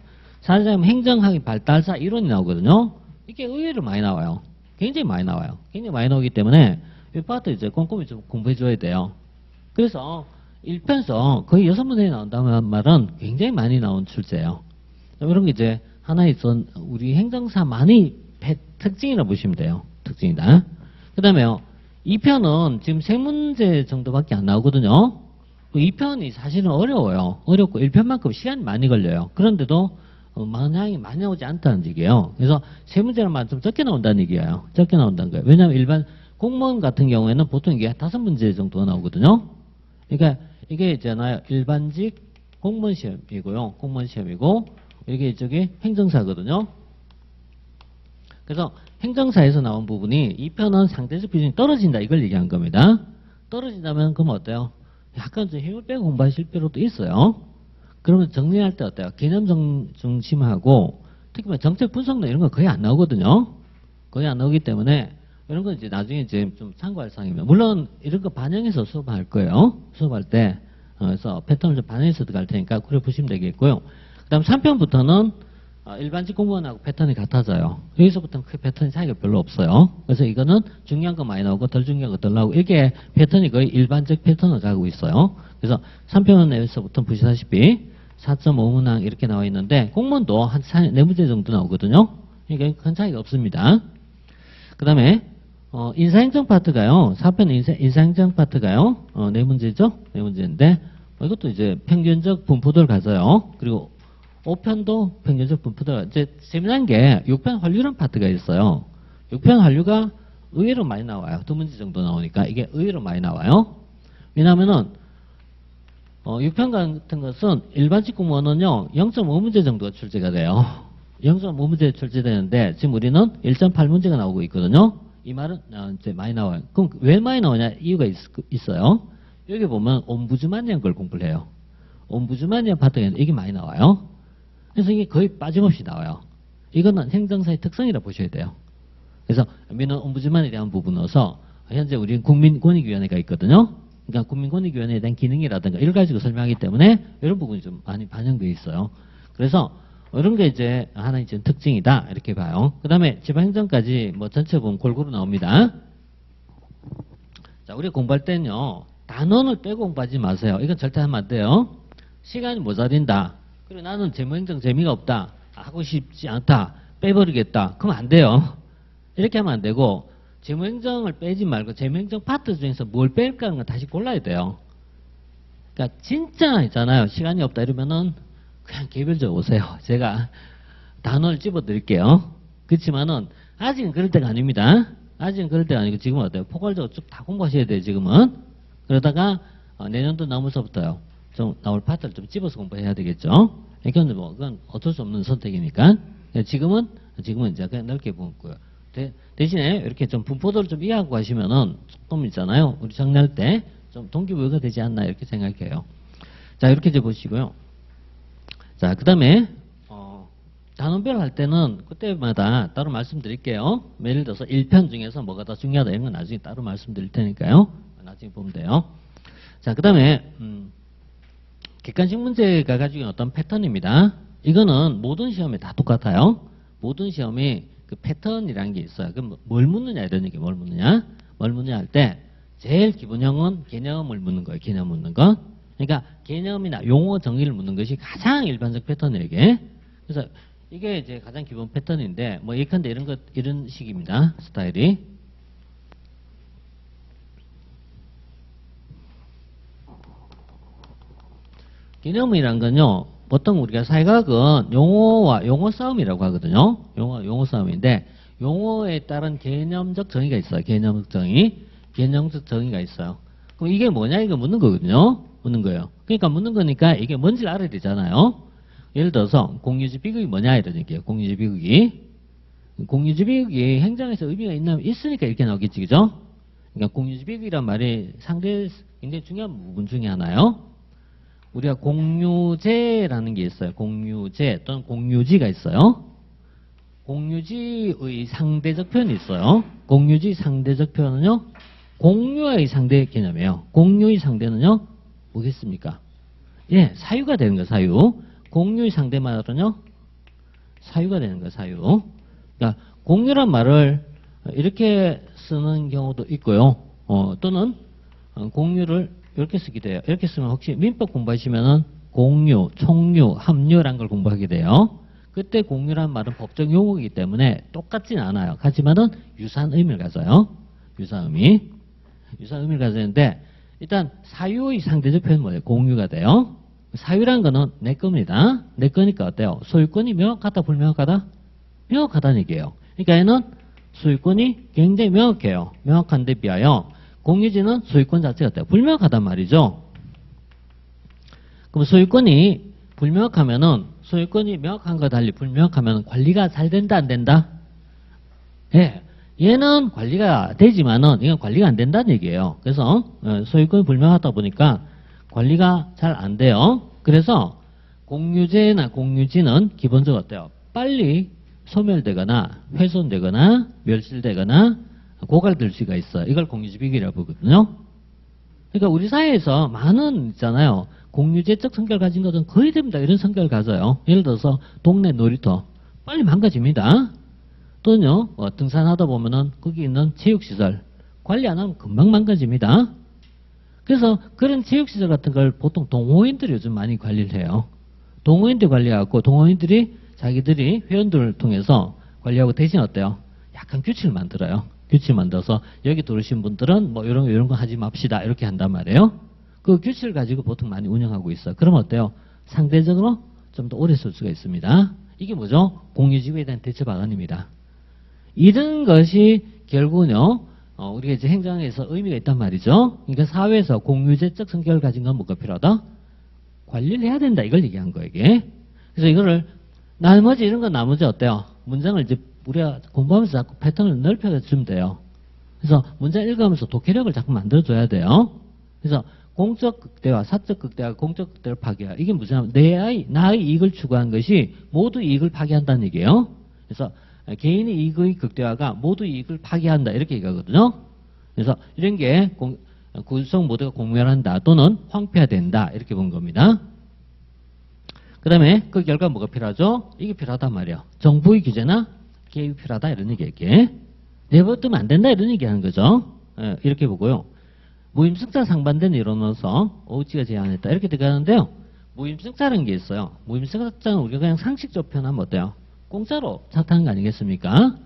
4장은 행정학의 발달사 이론이 나오거든요. 이게 의외로 많이 나와요. 굉장히 많이 나와요. 굉장히 많이 나오기 때문에 이 파트 이제 꼼꼼히 좀 공부해 줘야 돼요. 그래서 1편에서 거의 6문제에 나온다는 말은 굉장히 많이 나온 출제예요. 이런 게 이제 하나의 우리 행정사만의 특징이라고 보시면 돼요. 특징이다. 그 다음에요. 2편은 지금 3문제 정도밖에 안 나오거든요. 2편이 사실은 어려워요. 어렵고 1편만큼 시간이 많이 걸려요. 그런데도 만량이 많이 나오지 않다는 얘기예요. 그래서 3문제만 좀 적게 나온다는 얘기예요. 적게 나온다는 거예요. 왜냐하면 일반 공무원 같은 경우에는 보통 이게 5문제 정도가 나오거든요. 그러니까 이게 있잖아요. 일반직 공무원 시험이고요. 공무원 시험이고 이게 저기 행정사거든요. 그래서 행정사에서 나온 부분이 2편은 상대적 비중이 떨어진다 이걸 얘기한 겁니다. 떨어진다면 그럼 어때요? 약간 좀 힘을 빼고 공부하실 필요도 있어요. 그러면 정리할 때 어때요? 개념 중심하고 특히 정책 분석론 이런 거 거의 안 나오거든요. 거의 안 나오기 때문에 이런 건 이제 나중에 이제 좀 참고할 사항이면 물론 이런 거 반영해서 수업할 거예요. 수업할 때 그래서 패턴을 좀 반영해서 들어갈 테니까 그래 보시면 되겠고요. 그다음 3편부터는 일반직 공무원하고 패턴이 같아져요. 여기서부터는 그 패턴이 차이가 별로 없어요. 그래서 이거는 중요한 거 많이 나오고 덜 중요한 거 덜 나오고 이게 패턴이 거의 일반적 패턴을 가지고 있어요. 그래서 3편에서부터 보시다시피 4.5문항 이렇게 나와 있는데 공무원도 한 4문제 정도 나오거든요. 그러니까 큰 차이가 없습니다. 그 다음에 인사행정 파트가요. 4편 인사행정 파트가요. 4문제죠. 4문제인데 이것도 이제 평균적 분포도를 가져요. 그리고 5편도 평균적 분포도가 이제 재미난 게 6편 환류란 파트가 있어요. 6편 환류가 의외로 많이 나와요. 2문제 정도 나오니까 이게 의외로 많이 나와요. 왜냐하면은 6편 같은 것은 일반직 공무원은요 0.5문제 정도가 출제가 돼요. 0.5문제 출제되는데 지금 우리는 1.8문제가 나오고 있거든요. 이 말은 이제 많이 나와요. 그럼 왜 많이 나오냐 이유가 있어요. 여기 보면 옴부즈만이라는 걸 공부를 해요. 옴부즈만이라는 파트가 이게 많이 나와요. 그래서 이게 거의 빠짐없이 나와요. 이거는 행정사의 특성이라 보셔야 돼요. 그래서 민원 옴부즈만에 대한 부분에서 현재 우리는 국민권익위원회가 있거든요. 그러니까 국민권익위원회에 대한 기능이라든가 이걸 가지고 설명하기 때문에 이런 부분이 좀 많이 반영되어 있어요. 그래서 이런 게 이제 하나의 이제 특징이다 이렇게 봐요. 그 다음에 지방행정까지 뭐 전체 보면 골고루 나옵니다. 자, 우리 공부할 때는요 단원을 빼고 공부하지 마세요. 이건 절대 하면 안 돼요. 시간이 모자린다. 그리고 나는 재무행정 재미가 없다. 하고 싶지 않다. 빼버리겠다. 그럼 안 돼요. 이렇게 하면 안 되고 재무행정을 빼지 말고 재무행정 파트 중에서 뭘 뺄까 하는 걸 다시 골라야 돼요. 그러니까 진짜 있잖아요. 시간이 없다 이러면은 그냥 개별적으로 오세요. 제가 단어를 집어드릴게요. 그렇지만은 아직은 그럴 때가 아닙니다. 아직은 그럴 때가 아니고 지금은 어때요? 포괄적으로 쭉 다 공부하셔야 돼요. 지금은. 그러다가 내년도 나오면서부터요. 좀 나올 파트를 좀 집어서 공부해야 되겠죠. 이건 뭐 그건 어쩔 수 없는 선택이니까. 지금은 이제 그냥 넓게 보고요. 대신에 이렇게 좀 분포도를 좀 이해하고 가시면은 조금 있잖아요. 우리 정리할 때 좀 동기부여가 되지 않나 이렇게 생각해요. 자, 이렇게 이제 보시고요. 자, 그 다음에 단원별 할 때는 그때마다 따로 말씀드릴게요. 예를 들어서 1편 중에서 뭐가 더 중요하다 이런 건 나중에 따로 말씀드릴 테니까요. 나중에 보면 돼요. 자, 그 다음에 객관식 문제가 가지고 있는 어떤 패턴입니다. 이거는 모든 시험에 다 똑같아요. 모든 시험이 그 패턴이라는 게 있어요. 그럼 뭘 묻느냐 이런 얘기 뭘 묻느냐? 뭘 묻느냐 할 때 제일 기본형은 개념을 묻는 거예요. 개념 묻는 것. 그러니까 개념이나 용어 정의를 묻는 것이 가장 일반적 패턴이에요. 이게. 그래서 이게 이제 가장 기본 패턴인데, 뭐, 예컨대 이런 식입니다. 스타일이. 개념이란 건요, 보통 우리가 사회과학은 용어와 용어 싸움이라고 하거든요. 용어 싸움인데, 용어에 따른 개념적 정의가 있어요. 개념적 정의가 있어요. 그럼 이게 뭐냐? 이거 묻는 거거든요. 묻는 거예요. 그러니까 묻는 거니까 이게 뭔지를 알아야 되잖아요. 예를 들어서 공유지 비극이 뭐냐 이런 얘기예요. 공유지 비극이 행정에서 의미가 있으니까 이렇게 나오겠지, 그죠? 그러니까 공유지 비극이란 말이 상대 굉장히 중요한 부분 중에 하나요. 우리가 공유제라는 게 있어요. 공유제 또는 공유지가 있어요. 공유지의 상대적 표현이 있어요. 공유지 상대적 표현은요, 공유의 상대 개념이에요. 공유의 상대는요, 뭐겠습니까? 예, 사유가 되는 거예요, 사유. 공유의 상대 말은요, 사유가 되는 거예요, 사유. 그러니까 공유란 말을 이렇게 쓰는 경우도 있고요. 또는 공유를 이렇게 쓰기도 해요. 이렇게 쓰면 혹시 민법 공부하시면은 공유, 총유, 합류라는 걸 공부하게 돼요. 그때 공유란 말은 법적 용어이기 때문에 똑같진 않아요. 하지만은 유사한 의미를 가져요. 유사한 의미를 가지는데, 일단 사유의 상대적 표현은 뭐예요? 공유가 돼요. 사유란 거는 내 겁니다. 내 거니까 어때요? 소유권이 명확하다, 불명확하다? 명확하다는 얘기예요. 그러니까 얘는 소유권이 굉장히 명확해요. 명확한데 비하여 공유지는 소유권 자체가 어때요? 불명확하단 말이죠. 그럼 소유권이 불명확하면은, 소유권이 명확한 거 달리 불명확하면 관리가 잘 된다, 안 된다? 예. 얘는 관리가 되지만은 이건 관리가 안 된다는 얘기예요. 그래서 소유권이 불명하다 보니까 관리가 잘 안 돼요. 그래서 공유제나 공유지는 기본적으로 어때요? 빨리 소멸되거나 훼손되거나 멸실되거나 고갈될 수가 있어요. 이걸 공유지 비극이라고 보거든요. 그러니까 우리 사회에서 많은 있잖아요. 공유제적 성격을 가진 것은 거의 됩니다. 이런 성격을 가져요. 예를 들어서 동네 놀이터 빨리 망가집니다. 또는요, 등산하다 보면은 거기 있는 체육시설 관리 안 하면 금방 망가집니다. 그래서 그런 체육시설 같은 걸 보통 동호인들이 요즘 많이 관리를 해요. 동호인들 관리하고 동호인들이 자기들이 회원들을 통해서 관리하고 대신 어때요? 약간 규칙을 만들어요. 규칙을 만들어서 여기 들어오신 분들은 뭐 이런 거 하지 맙시다. 이렇게 한단 말이에요. 그 규칙을 가지고 보통 많이 운영하고 있어요. 그러면 어때요? 상대적으로 좀 더 오래 쓸 수가 있습니다. 이게 뭐죠? 공유지구에 대한 대처 방안입니다. 이런 것이 결국은요, 우리가 이제 행정에서 의미가 있단 말이죠. 그러니까 사회에서 공유제적 성격을 가진 건 뭐가 필요하다? 관리를 해야 된다. 이걸 얘기한 거예요, 이게. 그래서 이거를, 나머지 이런 건 나머지 어때요? 문장을 이제 우리가 공부하면서 자꾸 패턴을 넓혀서 주면 돼요. 그래서 문장 읽으면서 독해력을 자꾸 만들어줘야 돼요. 그래서 공적 극대화, 사적 극대화, 공적 극대화를 파괴하. 이게 무슨, 나의 이익을 추구한 것이 모두 이익을 파괴한다는 얘기예요. 그래서 개인의 이익의 극대화가 모두 이익을 파괴한다. 이렇게 얘기하거든요. 그래서 이런 게 구성 모두가 공멸한다. 또는 황폐화된다. 이렇게 본 겁니다. 그 다음에 그 결과 뭐가 필요하죠? 이게 필요하단 말이에요. 정부의 규제나 개입이 필요하다. 이런 얘기할게. 내버려두면 안 된다. 이런 얘기하는 거죠. 이렇게 보고요. 무임승차 상반된 이론으로서 오우치가 제안했다. 이렇게 들어가는데요. 무임승차라는 게 있어요. 무임승차는 우리가 그냥 상식적으로 표현하면 어때요? 공짜로 차 타는 거 아니겠습니까?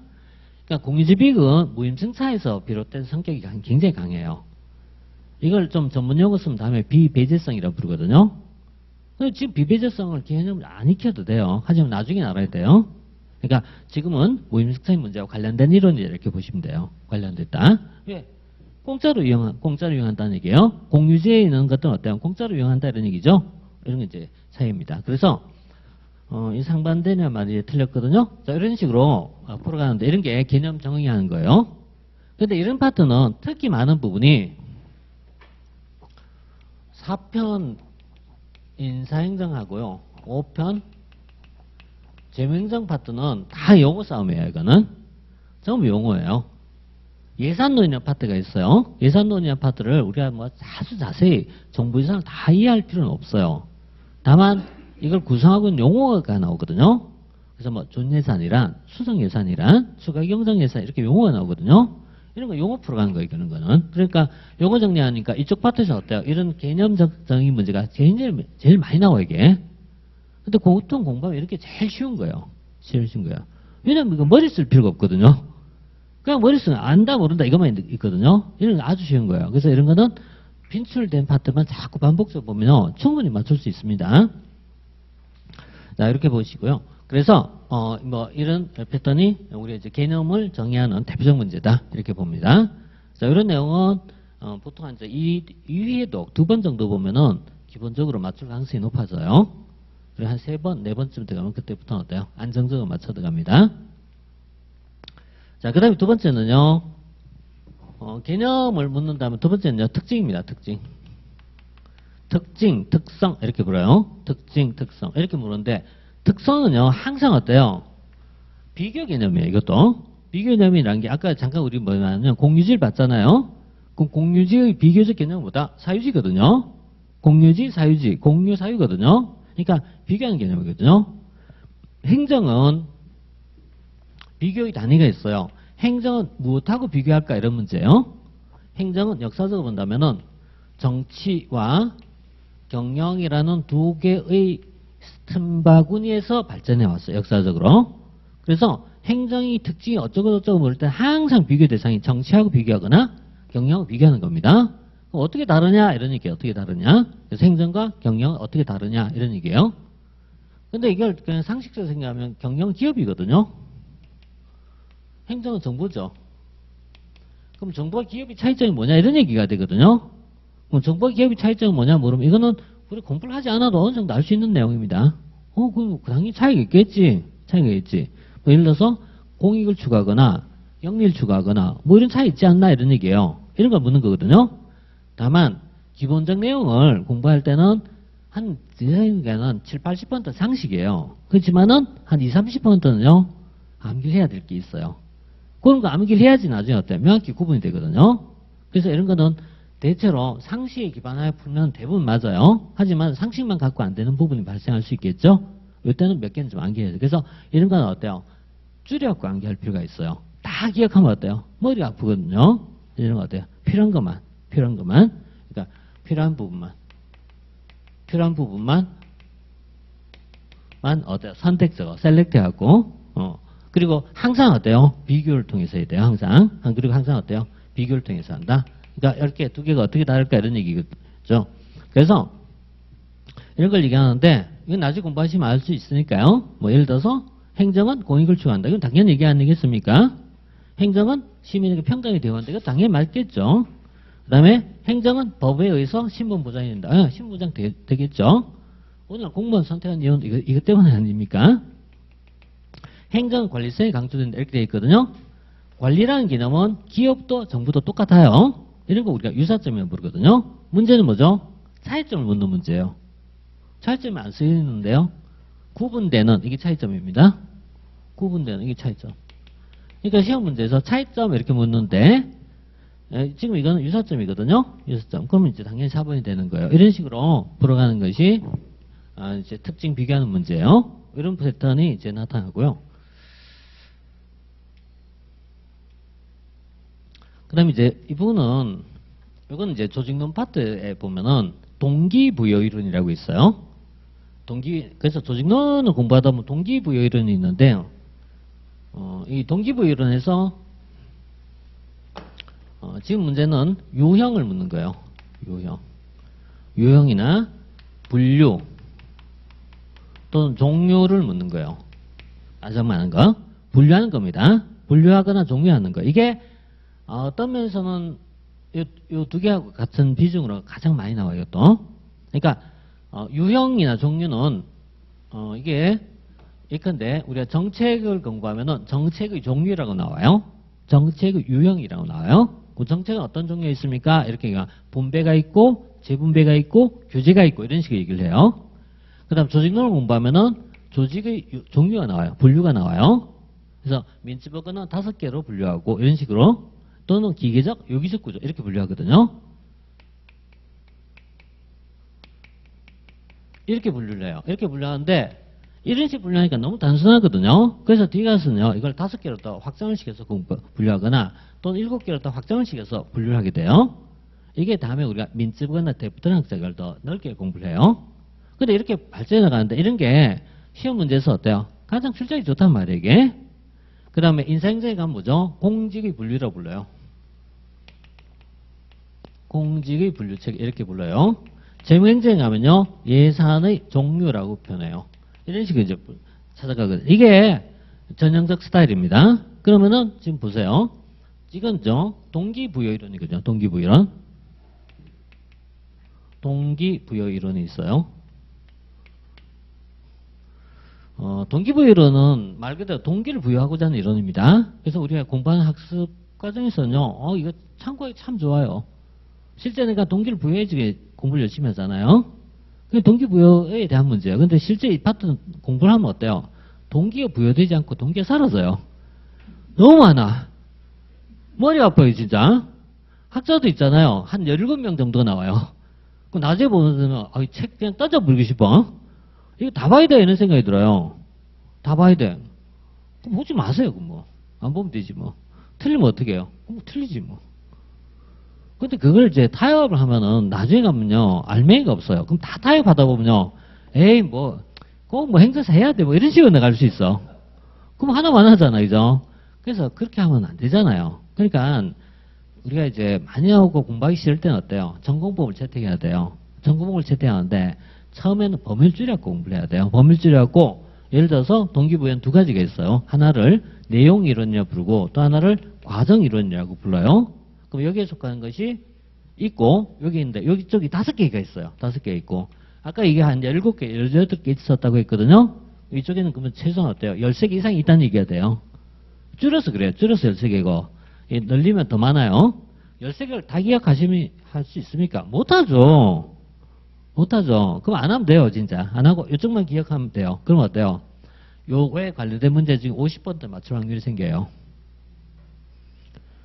그러니까 공유지 비극은 무임승차에서 비롯된 성격이 굉장히 강해요. 이걸 좀 전문 용어 쓰면 다음에 비배제성이라고 부르거든요. 지금 비배제성을 개념을 안 익혀도 돼요. 하지만 나중에 알아야 돼요. 그러니까 지금은 무임승차의 문제와 관련된 이론이 이렇게 보시면 돼요. 관련됐다. 왜? 공짜로 이용한다는 얘기예요. 공유지에 있는 것들은 어때요? 공짜로 이용한다 이런 얘기죠. 이런 게 이제 차이입니다. 그래서 이 상반되냐 말이 틀렸거든요. 자, 이런 식으로 풀어가는데 이런 게 개념 정의하는 거예요. 근데 이런 파트는 특히 많은 부분이 4편 인사행정하고요. 5편 재무행정 파트는 다 용어 싸움이에요. 이거는 전부 용어예요. 예산논의나 파트가 있어요. 예산논의나 파트를 우리가 뭐 아주 자세히 정부 예산을 다 이해할 필요는 없어요. 다만 이걸 구성하고 있는 용어가 나오거든요. 그래서 뭐 준예산이란, 수정예산이란, 추가경정예산 이렇게 용어가 나오거든요. 이런 거 용어 풀어가는 거예요. 이런 거는. 그러니까 용어 정리하니까 이쪽 파트에서 어때요? 이런 개념적 정의 문제가 제일 많이 나와요. 이게. 근데 보통 공부하면 이렇게 제일 쉬운 거예요. 싫으신 거야. 왜냐면 이거 머리 쓸 필요가 없거든요. 그냥 머리 쓰면 안다 모른다 이것만 있거든요. 이런 거 아주 쉬운 거예요. 그래서 이런 거는 빈출된 파트만 자꾸 반복적으로 보면 충분히 맞출 수 있습니다. 자, 이렇게 보시고요. 그래서 뭐 이런 패턴이 우리 이제 개념을 정의하는 대표적 문제다 이렇게 봅니다. 자, 이런 내용은 보통 한 이 위에도 2번 정도 보면은 기본적으로 맞출 가능성이 높아져요. 그리고 한 3번, 4번쯤 들어가면 그때부터는 어때요? 안정적으로 맞춰 들어갑니다. 자, 그 다음에 두 번째는요, 개념을 묻는다면 두 번째는요, 특징입니다, 특징. 특징, 특성, 이렇게 물어요. 특징, 특성. 이렇게 물었는데, 특성은요, 항상 어때요? 비교 개념이에요, 이것도. 비교 개념이라는 게, 아까 잠깐 우리 뭐냐면, 공유지를 봤잖아요? 그럼 공유지의 비교적 개념은 뭐다? 사유지거든요? 공유지, 사유지, 공유, 사유거든요? 그러니까, 비교하는 개념이거든요? 행정은, 비교의 단위가 있어요. 행정은 무엇하고 비교할까? 이런 문제예요. 행정은 역사적으로 본다면은 정치와 경영이라는 두 개의 틈바구니에서 발전해 왔어요. 역사적으로. 그래서 행정의 특징이 어쩌고저쩌고 모를 때 항상 비교 대상이 정치하고 비교하거나 경영하고 비교하는 겁니다. 그럼 어떻게 다르냐? 이런 얘기예요. 어떻게 다르냐? 그래서 행정과 경영은 어떻게 다르냐? 이런 얘기예요. 근데 이걸 그냥 상식적으로 생각하면 경영 기업이거든요. 행정은 정부죠. 그럼 정부와 기업의 차이점이 뭐냐 이런 얘기가 되거든요. 그럼 정부와 기업의 차이점은 뭐냐 물으면 이거는 우리 공부를 하지 않아도 어느 정도 알 수 있는 내용입니다. 그럼 당연히 차이가 있겠지. 차이가 있지. 뭐 예를 들어서 공익을 추구하거나 영리를 추구하거나 뭐 이런 차이 있지 않나 이런 얘기예요. 이런 걸 묻는 거거든요. 다만 기본적 내용을 공부할 때는 한 7, 80% 상식이에요. 그렇지만은 한 20, 30%는요 암기해야 될 게 있어요. 그런 거 암기를 해야지 나중에 어때? 명확히 구분이 되거든요. 그래서 이런 거는 대체로 상식에 기반하여 풀면 대부분 맞아요. 하지만 상식만 갖고 안 되는 부분이 발생할 수 있겠죠? 이때는 몇 개는 좀 암기해야 돼요. 그래서 이런 건 어때요? 줄여갖고 암기할 필요가 있어요. 다 기억하면 어때요? 머리가 아프거든요. 이런 거 어때요? 필요한 것만. 그러니까 필요한 부분만 어때요? 선택적으로 셀렉트해갖고 그리고 항상 어때요? 비교를 통해서 해야 돼요. 항상. 그리고 항상 어때요? 비교를 통해서 한다. 그러니까 이렇게 두 개가 어떻게 다를까 이런 얘기겠죠. 그래서 이런 걸 얘기하는데 이건 나중에 공부하시면 알 수 있으니까요. 뭐 예를 들어서 행정은 공익을 추구한다. 이건 당연히 얘기 아니겠습니까? 행정은 시민에게 평등이 되어간다. 이거 당연히 맞겠죠. 그 다음에 행정은 법에 의해서 신분 보장이 된다. 신분 보장 되겠죠. 오늘 공무원 선택한 이유는 이것 때문에 아닙니까? 행정 관리성이 강조된다. 이렇게 되어 있거든요. 관리라는 개념은 기업도 정부도 똑같아요. 이런 거 우리가 유사점이라고 부르거든요. 문제는 뭐죠? 차이점을 묻는 문제예요. 차이점이 안 쓰이는데요. 구분되는 이게 차이점입니다. 구분되는 이게 차이점. 그러니까 시험 문제에서 차이점 이렇게 묻는데 지금 이거는 유사점이거든요. 유사점. 그러면 이제 당연히 4번이 되는 거예요. 이런 식으로 풀어가는 것이 이제 특징 비교하는 문제예요. 이런 패턴이 이제 나타나고요. 그 다음에 이제 이 부분은, 이건 이제 조직론 파트에 보면은 동기부여 이론이라고 있어요. 그래서 조직론을 공부하다 보면 동기부여 이론이 있는데요. 이 동기부여 이론에서, 지금 문제는 유형을 묻는 거예요. 유형이나 분류 또는 종류를 묻는 거예요. 가장 많은 거. 분류하는 겁니다. 분류하거나 종류하는 거. 이게 어떤 면에서는 요 두 개하고 같은 비중으로 가장 많이 나와요, 또. 그러니까, 유형이나 종류는, 이게, 예컨대, 우리가 정책을 공부하면은 정책의 종류라고 나와요. 정책의 유형이라고 나와요. 그 정책은 어떤 종류가 있습니까? 이렇게, 분배가 있고, 재분배가 있고, 교제가 있고, 이런 식으로 얘기를 해요. 그 다음 조직론을 공부하면은 조직의 종류가 나와요. 분류가 나와요. 그래서 민주법은 5개로 분류하고, 이런 식으로. 또는 기계적, 요기적 구조 이렇게 분류하거든요. 이렇게 분류를 해요. 이렇게 분류하는데 이런 식으로 분류하니까 너무 단순하거든요. 그래서 뒤에 가서는요. 이걸 5개로 더 확장을 시켜서 분류하거나 또는 7개로 더 확장을 시켜서 분류를 하게 돼요. 이게 다음에 우리가 민주법이나 대부분학자 이걸 더 넓게 공부를 해요. 근데 이렇게 발전해 가는데 이런 게 시험 문제에서 어때요? 가장 출제하기 좋단 말이에요, 이게. 그 다음에 인사행정에 가면 뭐죠? 공직의 분류라고 불러요. 공직의 분류책 이렇게 불러요. 재무행정에 가면요, 예산의 종류라고 표현해요. 이런 식으로 이제 찾아가거든요. 이게 전형적 스타일입니다. 그러면은 지금 보세요. 이건죠, 동기부여 이론이거든요. 동기부여 이론. 동기부여 이론이 있어요. 동기부여 이론은 말 그대로 동기를 부여하고자 하는 이론입니다. 그래서 우리가 공부하는 학습 과정에서는요, 이거 참고하기 참 좋아요. 실제 내가 동기를 부여해주게 공부를 열심히 하잖아요. 그게 동기부여에 대한 문제예요. 근데 실제 이 파트는 공부를 하면 어때요? 동기가 부여되지 않고 동기가 사라져요. 너무 많아. 머리 아파요, 진짜. 학자도 있잖아요. 한 17명 정도가 나와요. 그 낮에 보면, 이 책 그냥 던져버리고 싶어. 이거 다 봐야 돼, 이런 생각이 들어요. 다 봐야 돼. 그럼 보지 마세요, 그럼 뭐. 안 보면 되지, 뭐. 틀리면 어떻게 해요? 뭐 틀리지, 뭐. 근데 그걸 이제 타협을 하면은 나중에 가면요, 알맹이가 없어요. 그럼 다 타협하다 보면요, 에이, 뭐, 꼭 뭐 행사사 해야 돼, 뭐 이런 식으로 나갈 수 있어. 그럼 하나만 하잖아, 그죠? 그래서 그렇게 하면 안 되잖아요. 그러니까 우리가 이제 많이 하고 공부하기 싫을 때는 어때요? 전공법을 채택해야 돼요. 전공법을 채택하는데 처음에는 법률주의라고 공부를 해야 돼요. 법률주의라고 예를 들어서 동기부여는 두 가지가 있어요. 하나를 내용이론이라고 부르고 또 하나를 과정이론이라고 불러요. 그럼 여기에 속하는 것이 있고 여기 있는데 여기 쪽이 5개가 있어요. 5개 있고 아까 이게 한 17개, 18개 있었다고 했거든요. 이쪽에는 그러면 최소한 어때요? 13개 이상이 있다는 얘기가 돼요. 줄여서 그래요. 줄여서 13개고 늘리면 더 많아요. 13개를 다 기억하시면 할 수 있습니까? 못하죠. 못하죠. 그럼 안 하면 돼요, 진짜. 안 하고 이쪽만 기억하면 돼요. 그럼 어때요? 요거에 관련된 문제 중에 50번대 맞출 확률이 생겨요.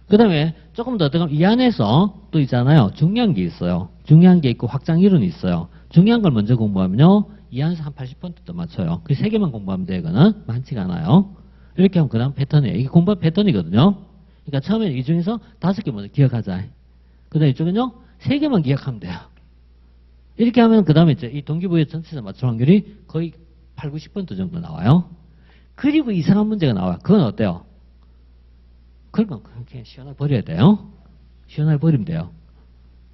그 다음에 조금 더 들어가면 이 안에서 또 있잖아요. 중요한 게 있어요. 중요한 게 있고 확장 이론이 있어요. 중요한 걸 먼저 공부하면요. 이 안에서 한 80번대 더 맞춰요. 그 3개만 공부하면 돼요. 이거는 많지가 않아요. 이렇게 하면 그 다음 패턴이에요. 이게 공부 패턴이거든요. 그러니까 처음에 이 중에서 5개 먼저 기억하자. 그 다음에 이쪽은요. 3개만 기억하면 돼요. 이렇게 하면 그 다음에 이제 이 동기부여 전체에서 맞출 확률이 거의 8, 90% 정도 나와요. 그리고 이상한 문제가 나와요. 그건 어때요? 그러면 그렇게 시원하게 버려야 돼요. 시원하게 버리면 돼요.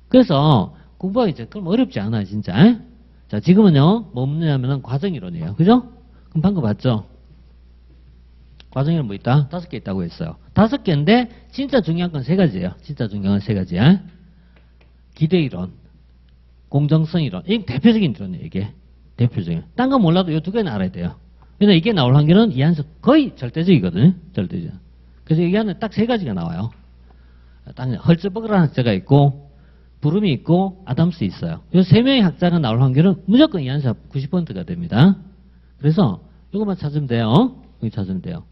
그래서 공부하기 이제 그럼 어렵지 않아요, 진짜. 자, 지금은요, 뭐 없느냐면은 과정이론이에요. 그죠? 그럼 방금 봤죠? 과정이론 뭐 있다? 5개 있다고 했어요. 5개인데, 진짜 중요한 건 3가지예요. 진짜 중요한 건 3가지야. 기대이론, 공정성이론. 이게 대표적인 이론이에요, 이게. 대표적인. 딴 건 몰라도 이 2개는 알아야 돼요. 근데 이게 나올 확률은 이 안에서 거의 절대적이거든요. 절대적. 그래서 이 안에 딱 3가지가 나와요. 헐츠버그라는 학자가 있고, 부름이 있고, 아담스 있어요. 이 3명의 학자가 나올 확률은 무조건 이 안에서 90%가 됩니다. 그래서 이것만 찾으면 돼요. 여기 찾으면 돼요.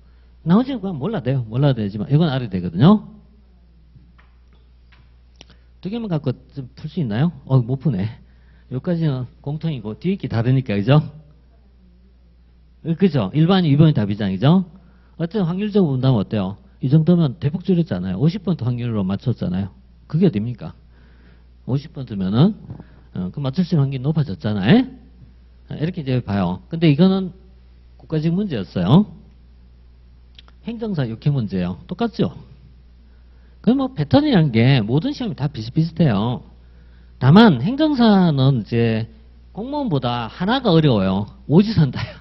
나머지는 그냥 몰라도 돼요. 몰라도 되지만 이건 알아야 되거든요. 2개만 갖고 좀 풀 수 있나요? 못 푸네. 여기까지는 공통이고 뒤에 게 다르니까, 그죠? 그죠? 1번이 2번이 답이잖아요, 그죠? 어쨌든 확률적으로 본다면 어때요? 이 정도면 대폭 줄였잖아요. 50% 확률로 맞췄잖아요. 그게 어딥니까? 50%면은 그 맞출 수 있는 확률이 높아졌잖아요. 이렇게 이제 봐요. 근데 이거는 국가직 문제였어요. 행정사 역행 문제예요. 똑같죠? 그럼 뭐 패턴이란 게 모든 시험이 다 비슷비슷해요. 다만 행정사는 이제 공무원보다 하나가 어려워요. 오지선다요.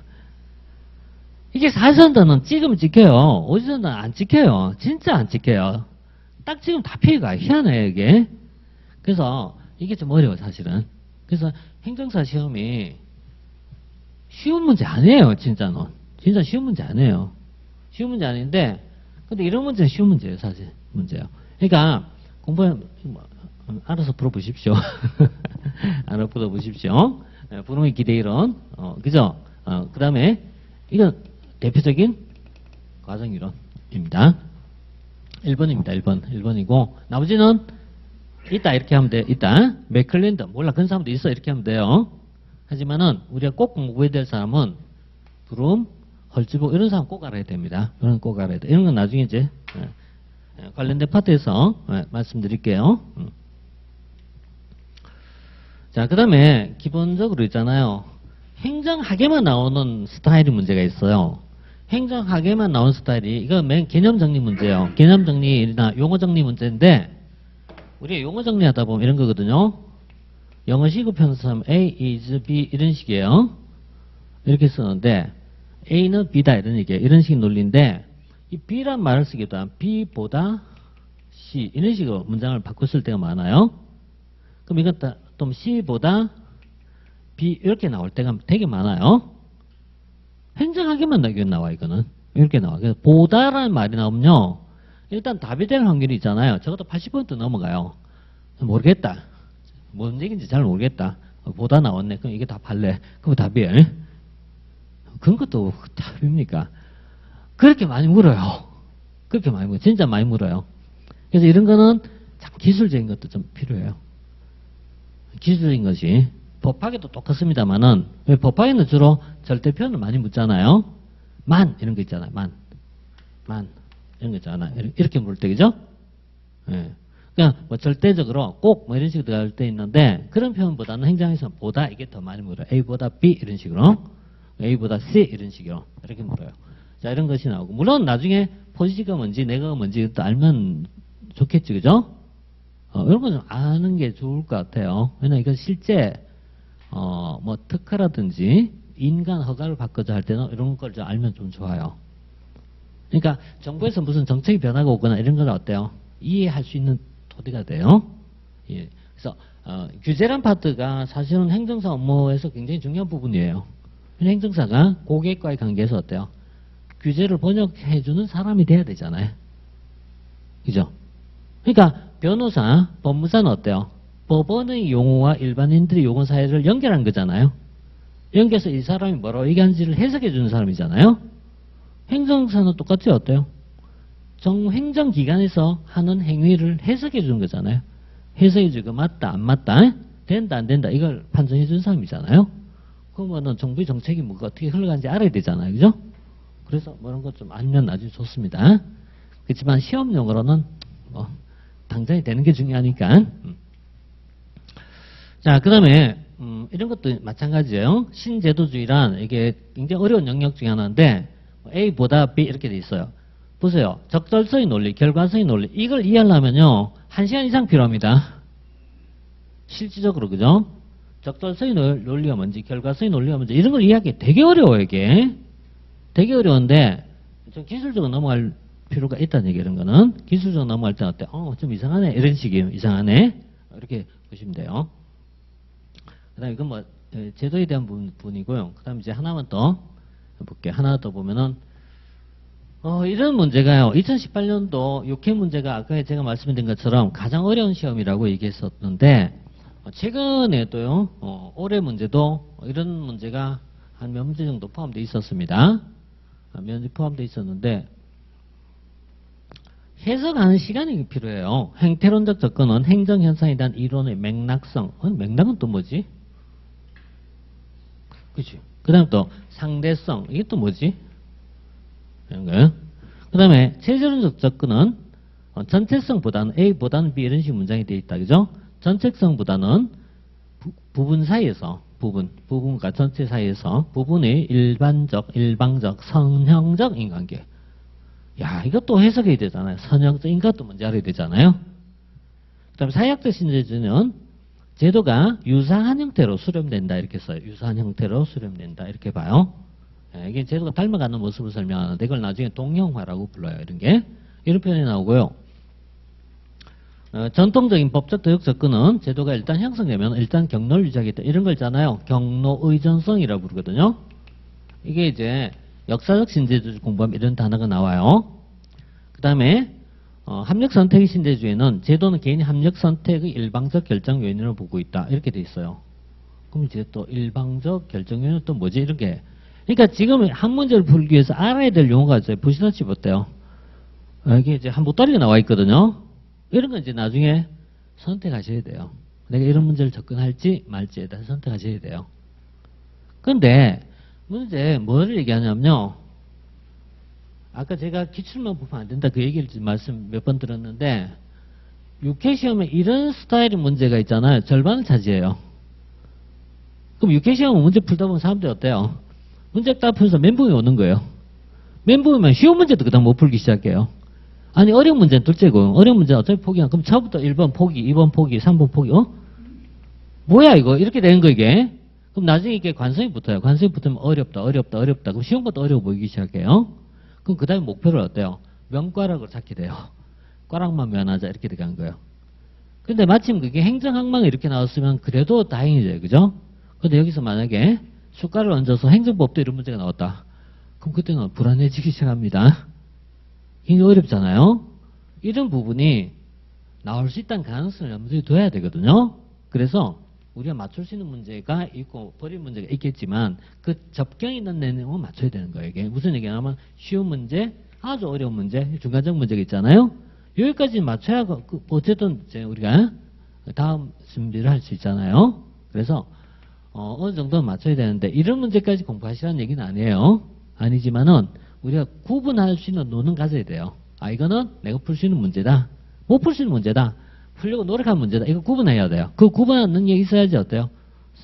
이게 사지선다는 찍으면 찍혀요. 오지선다는 안 찍혀요. 진짜 안 찍혀요. 딱 지금 다 피해가 희한해요, 이게. 그래서 이게 좀 어려워, 사실은. 그래서 행정사 시험이 쉬운 문제 아니에요, 진짜는. 진짜 쉬운 문제 아니에요. 쉬운 문제 아닌데, 근데 이런 문제는 쉬운 문제예요, 사실. 문제예요. 그러니까, 알아서 풀어보십시오. 알아서 풀어보십시오. 부름의 기대이론, 그죠? 그 다음에, 이건 대표적인 과정이론입니다. 1번입니다, 1번. 1번이고, 나머지는, 있다, 이렇게 하면 돼요. 있다. 맥클랜드, 몰라, 그런 사람도 있어, 이렇게 하면 돼요. 하지만은, 우리가 꼭 공부해야 될 사람은, 부름, 헐츠버그, 이런 사람 꼭 알아야 됩니다. 이런 꼭 알아야 돼. 이런 건 나중에 이제, 관련된 파트에서 말씀드릴게요. 자, 그 다음에 기본적으로 있잖아요. 행정학에만 나오는 스타일의 문제가 있어요. 행정학에만 나온 스타일이, 이거 맨 개념 정리 문제예요. 개념 정리나 용어 정리 문제인데, 우리가 용어 정리하다 보면 이런 거거든요. 영어 시급 편수하면 A is B 이런 식이에요. 이렇게 쓰는데 A는 B다 이런 얘기예요. 이런 식의 논리인데 이 B란 말을 쓰기도 한 B보다 C 이런 식으로 문장을 바꿔 쓸 때가 많아요. 그럼 이건 또 C보다 B 이렇게 나올 때가 되게 많아요. 행정학에만 나와 이거는. 이렇게 나와. 그래서 보다라는 말이 나오면요. 일단 답이 될 확률이 있잖아요. 적어도 80% 넘어가요. 모르겠다. 뭔 얘기인지 잘 모르겠다. 보다 나왔네. 그럼 이게 답할래. 그럼 답이에요. 그런 것도 답입니까? 그렇게 많이 물어요. 그렇게 많이 물어요. 진짜 많이 물어요. 그래서 이런 거는 참 기술적인 것도 좀 필요해요. 기술적인 것이. 법학에도 똑같습니다만은, 왜 법학에는 주로 절대표현을 많이 묻잖아요. 만, 이런 거 있잖아요. 만. 이런 거 있잖아요. 이렇게 물을 때, 그죠? 예. 그냥 뭐 절대적으로 꼭 뭐 이런 식으로 들어갈 때 있는데 그런 표현보다는 행정에서는 보다 이게 더 많이 물어요. A보다 B 이런 식으로 A보다 C 이런 식으로 이렇게 물어요. 자 이런 것이 나오고 물론 나중에 포지가 뭔지 내가 뭔지 또 알면 좋겠지 그죠? 이런 거 좀 아는 게 좋을 것 같아요. 왜냐면 이건 실제 뭐 특허라든지 인간 허가를 받고자 할 때는 이런 걸 좀 알면 좀 좋아요. 그러니까 정부에서 무슨 정책이 변화가 오거나 이런 건 어때요? 이해할 수 있는 토대가 돼요. 예. 그래서 규제란 파트가 사실은 행정사 업무에서 굉장히 중요한 부분이에요. 행정사가 고객과의 관계에서 어때요? 규제를 번역해주는 사람이 돼야 되잖아요. 그죠? 그러니까 변호사, 법무사는 어때요? 법원의 용어와 일반인들의 용어 사이를 연결한 거잖아요. 연결해서 이 사람이 뭐라고 얘기하는지를 해석해주는 사람이잖아요. 행정사는 똑같이 어때요? 행정기관에서 하는 행위를 해석해 주는 거잖아요. 해석해 주고 맞다 안 맞다 된다 안 된다 이걸 판정해 주는 사람이잖아요. 그러면은 정부의 정책이 뭐가 어떻게 흘러가는지 알아야 되잖아요. 그죠? 그래서 뭐 이런 것 좀 알면 아주 좋습니다. 그렇지만 시험용으로는 뭐 당장이 되는 게 중요하니까. 자 그다음에 이런 것도 마찬가지예요. 신제도주의란 이게 굉장히 어려운 영역 중에 하나인데 A보다 B 이렇게 돼 있어요. 보세요. 적절성의 논리, 결과성의 논리. 이걸 이해하려면요. 1시간 이상 필요합니다. 실질적으로, 그죠? 적절성의 논리가 뭔지, 결과성의 논리가 뭔지, 이런 걸 이해하기 되게 어려워요, 이게. 되게 어려운데, 좀 기술적으로 넘어갈 필요가 있다는 얘기, 이런 거는. 기술적으로 넘어갈 때 어때? 좀 이상하네. 이런 식이에요. 이상하네. 이렇게 보시면 돼요. 그 다음에 이건 뭐, 제도에 대한 부분이고요. 그 다음에 이제 하나만 더 볼게요. 하나 더 보면은, 이런 문제가요. 2018년도 6회 문제가 아까 제가 말씀드린 것처럼 가장 어려운 시험이라고 얘기했었는데 최근에도요. 올해 문제도 이런 문제가 한 몇 문제 정도 포함되어 있었습니다. 몇 문제 포함되어 있었는데 해석하는 시간이 필요해요. 행태론적 접근은 행정현상에 대한 이론의 맥락성. 맥락은 또 뭐지? 그치? 그 다음 또 상대성. 이게 또 뭐지? 이런 거예요. 그 다음에 체제론적 접근은 전체성보다는 A보다는 B 이런 식의 문장이 되어 있다. 그죠? 전체성보다는 부분 사이에서 부분과 전체 사이에서 부분의 일방적, 선형적 인관계. 야, 이것도 해석해야 되잖아요. 선형적 인과도 뭔지 알아야 되잖아요. 그 다음에 사회학적 신제주는 제도가 유사한 형태로 수렴된다. 이렇게 써요. 유사한 형태로 수렴된다. 이렇게 봐요. 이게 제도가 닮아가는 모습을 설명하는데 이걸 나중에 동형화라고 불러요. 이런 게. 이런 표현이 나오고요. 전통적인 법적 도역 접근은 제도가 일단 형성되면 일단 경로를 유지하겠다. 이런 거 있잖아요. 경로 의존성이라고 부르거든요. 이게 이제 역사적 신제주의 공부하면 이런 단어가 나와요. 그 다음에 합력 선택의 신제주의는 제도는 개인의 합력 선택의 일방적 결정 요인으로 보고 있다. 이렇게 돼 있어요. 그럼 이제 또 일방적 결정 요인은 또 뭐지? 이렇게. 그러니까 지금 한 문제를 풀기 위해서 알아야 될 용어가 있어요. 보시다시피 어때요? 여기 이제 한 보따리가 나와 있거든요. 이런 건 이제 나중에 선택하셔야 돼요. 내가 이런 문제를 접근할지 말지에 대해서 선택하셔야 돼요. 그런데 문제 뭐를 얘기하냐면요. 아까 제가 기출만 보면 안 된다 그 얘기를 말씀 몇 번 들었는데 6회 시험에 이런 스타일의 문제가 있잖아요. 절반을 차지해요. 그럼 6회 시험 문제 풀다 보면 사람들이 어때요? 문제 딱 풀면서 멘붕이 오는 거예요. 멘붕이면 쉬운 문제도 그다음 못 풀기 시작해요. 아니 어려운 문제는 둘째고 어려운 문제는 어차피 포기한 그럼 처음부터 1번 포기, 2번 포기, 3번 포기 뭐야 이거 이렇게 되는 거 이게. 그럼 나중에 이게 관성이 붙어요. 관성이 붙으면 어렵다. 그럼 쉬운 것도 어려워 보이기 시작해요. 그럼 그 다음에 목표를 어때요? 명과락을 찾게 돼요. 과락만 면하자 이렇게 들어간 거예요. 근데 마침 그게 행정항망이 이렇게 나왔으면 그래도 다행이죠. 그죠? 근데 여기서 만약에 숟가락을 얹어서 행정법도 이런 문제가 나왔다. 그럼 그때는 불안해지기 시작합니다. 굉장히 어렵잖아요. 이런 부분이 나올 수 있다는 가능성을 염두에 둬야 되거든요. 그래서 우리가 맞출 수 있는 문제가 있고 버릴 문제가 있겠지만 그 접경 있는 내용은 맞춰야 되는 거예요. 이게 무슨 얘기냐면 쉬운 문제, 아주 어려운 문제, 중간적 문제가 있잖아요. 여기까지 맞춰야 어쨌든 이제 우리가 다음 준비를 할 수 있잖아요. 그래서 어느 정도는 맞춰야 되는데 이런 문제까지 공부하시라는 얘기는 아니에요. 아니지만은 우리가 구분할 수 있는 노는 가져야 돼요. 아 이거는 내가 풀 수 있는 문제다. 못 풀 수 있는 문제다. 풀려고 노력한 문제다. 이거 구분해야 돼요. 그 구분하는 능력이 있어야지 어때요?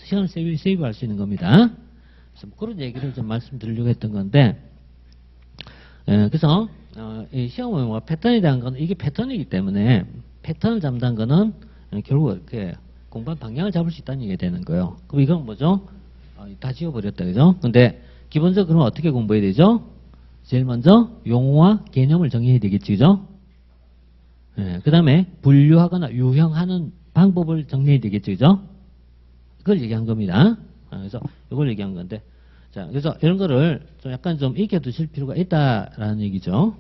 시간을 세이브할 수 있는 겁니다. 그래서 뭐 그런 얘기를 좀 말씀드리려고 했던 건데 그래서 이 시험 모의고사 패턴에 대한 건 이게 패턴이기 때문에 패턴을 잡는 거는 결국 이렇게 공부한 방향을 잡을 수 있다는 얘기가 되는 거예요. 그럼 이건 뭐죠? 다 지워버렸다. 그죠? 근데 기본적으로 그러면 어떻게 공부해야 되죠? 제일 먼저 용어와 개념을 정의해야 되겠지. 그죠? 그 다음에 분류하거나 유형하는 방법을 정리해야 되겠죠. 그죠? 그걸 얘기한 겁니다. 그래서 이걸 얘기한 건데. 자, 그래서 이런 거를 좀 약간 좀 익혀두실 필요가 있다라는 얘기죠.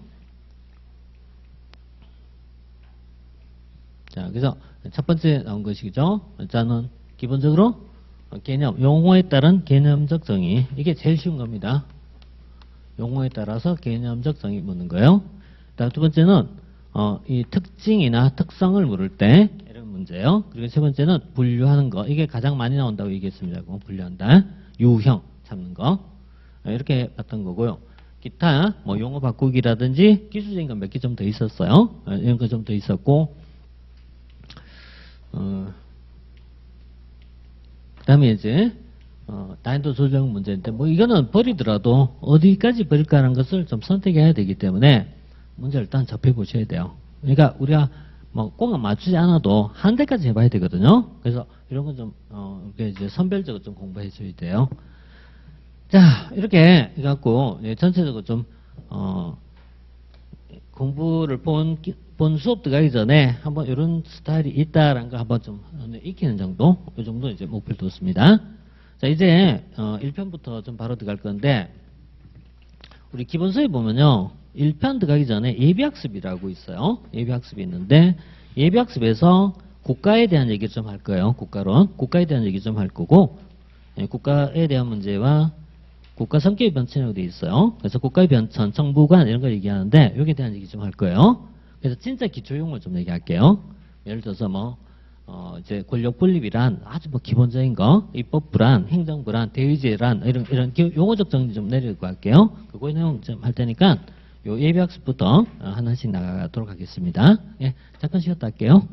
자, 그래서 첫 번째 나온 것이죠. 자는 기본적으로 개념, 용어에 따른 개념적 정의. 이게 제일 쉬운 겁니다. 용어에 따라서 개념적 정의 묻는 거예요. 두 번째는 이 특징이나 특성을 물을 때 이런 문제예요. 그리고 세 번째는 분류하는 거. 이게 가장 많이 나온다고 얘기했습니다. 분류한다. 유형 찾는 거. 이렇게 봤던 거고요. 기타 뭐 용어 바꾸기라든지 기술적인 건 몇 개 좀 더 있었어요. 이런 거 좀 더 있었고 그 다음에 이제 난이도 조정 문제인데 뭐 이거는 버리더라도 어디까지 버릴까라는 것을 좀 선택해야 되기 때문에 문제를 일단 접해 보셔야 돼요. 그러니까 우리가 뭐 꼭 맞추지 않아도 한 대까지 해봐야 되거든요. 그래서 이런 건 좀 이렇게 이제 선별적으로 좀 공부해 줘야 돼요. 자, 이렇게 해갖고 전체적으로 좀 공부를 본 수업 들어가기 전에 한번 이런 스타일이 있다라는 걸 한번 좀 익히는 정도, 이 정도 이제 목표를 뒀습니다. 자, 이제 1편부터 좀 바로 들어갈 건데 우리 기본서에 보면요. 1편 들어가기 전에 예비학습이라고 있어요. 예비학습이 있는데 예비학습에서 국가에 대한 얘기를 좀 할 거예요. 국가론. 국가에 대한 얘기 좀 할 거고 국가에 대한 문제와 국가 성격의 변천이라고 되어 있어요. 그래서 국가의 변천, 정부관 이런 걸 얘기하는데 여기에 대한 얘기 좀 할 거예요. 그래서 진짜 기초용어를 좀 얘기할게요. 예를 들어서 뭐 이제 권력 분립이란 아주 뭐 기본적인 거, 입법부란, 행정부란, 대의제란 이런 용어적 정리 좀 내리고 할게요. 그거 내용 좀 할 테니까 요 예비학습부터 하나씩 나가도록 하겠습니다. 예, 잠깐 쉬었다 할게요.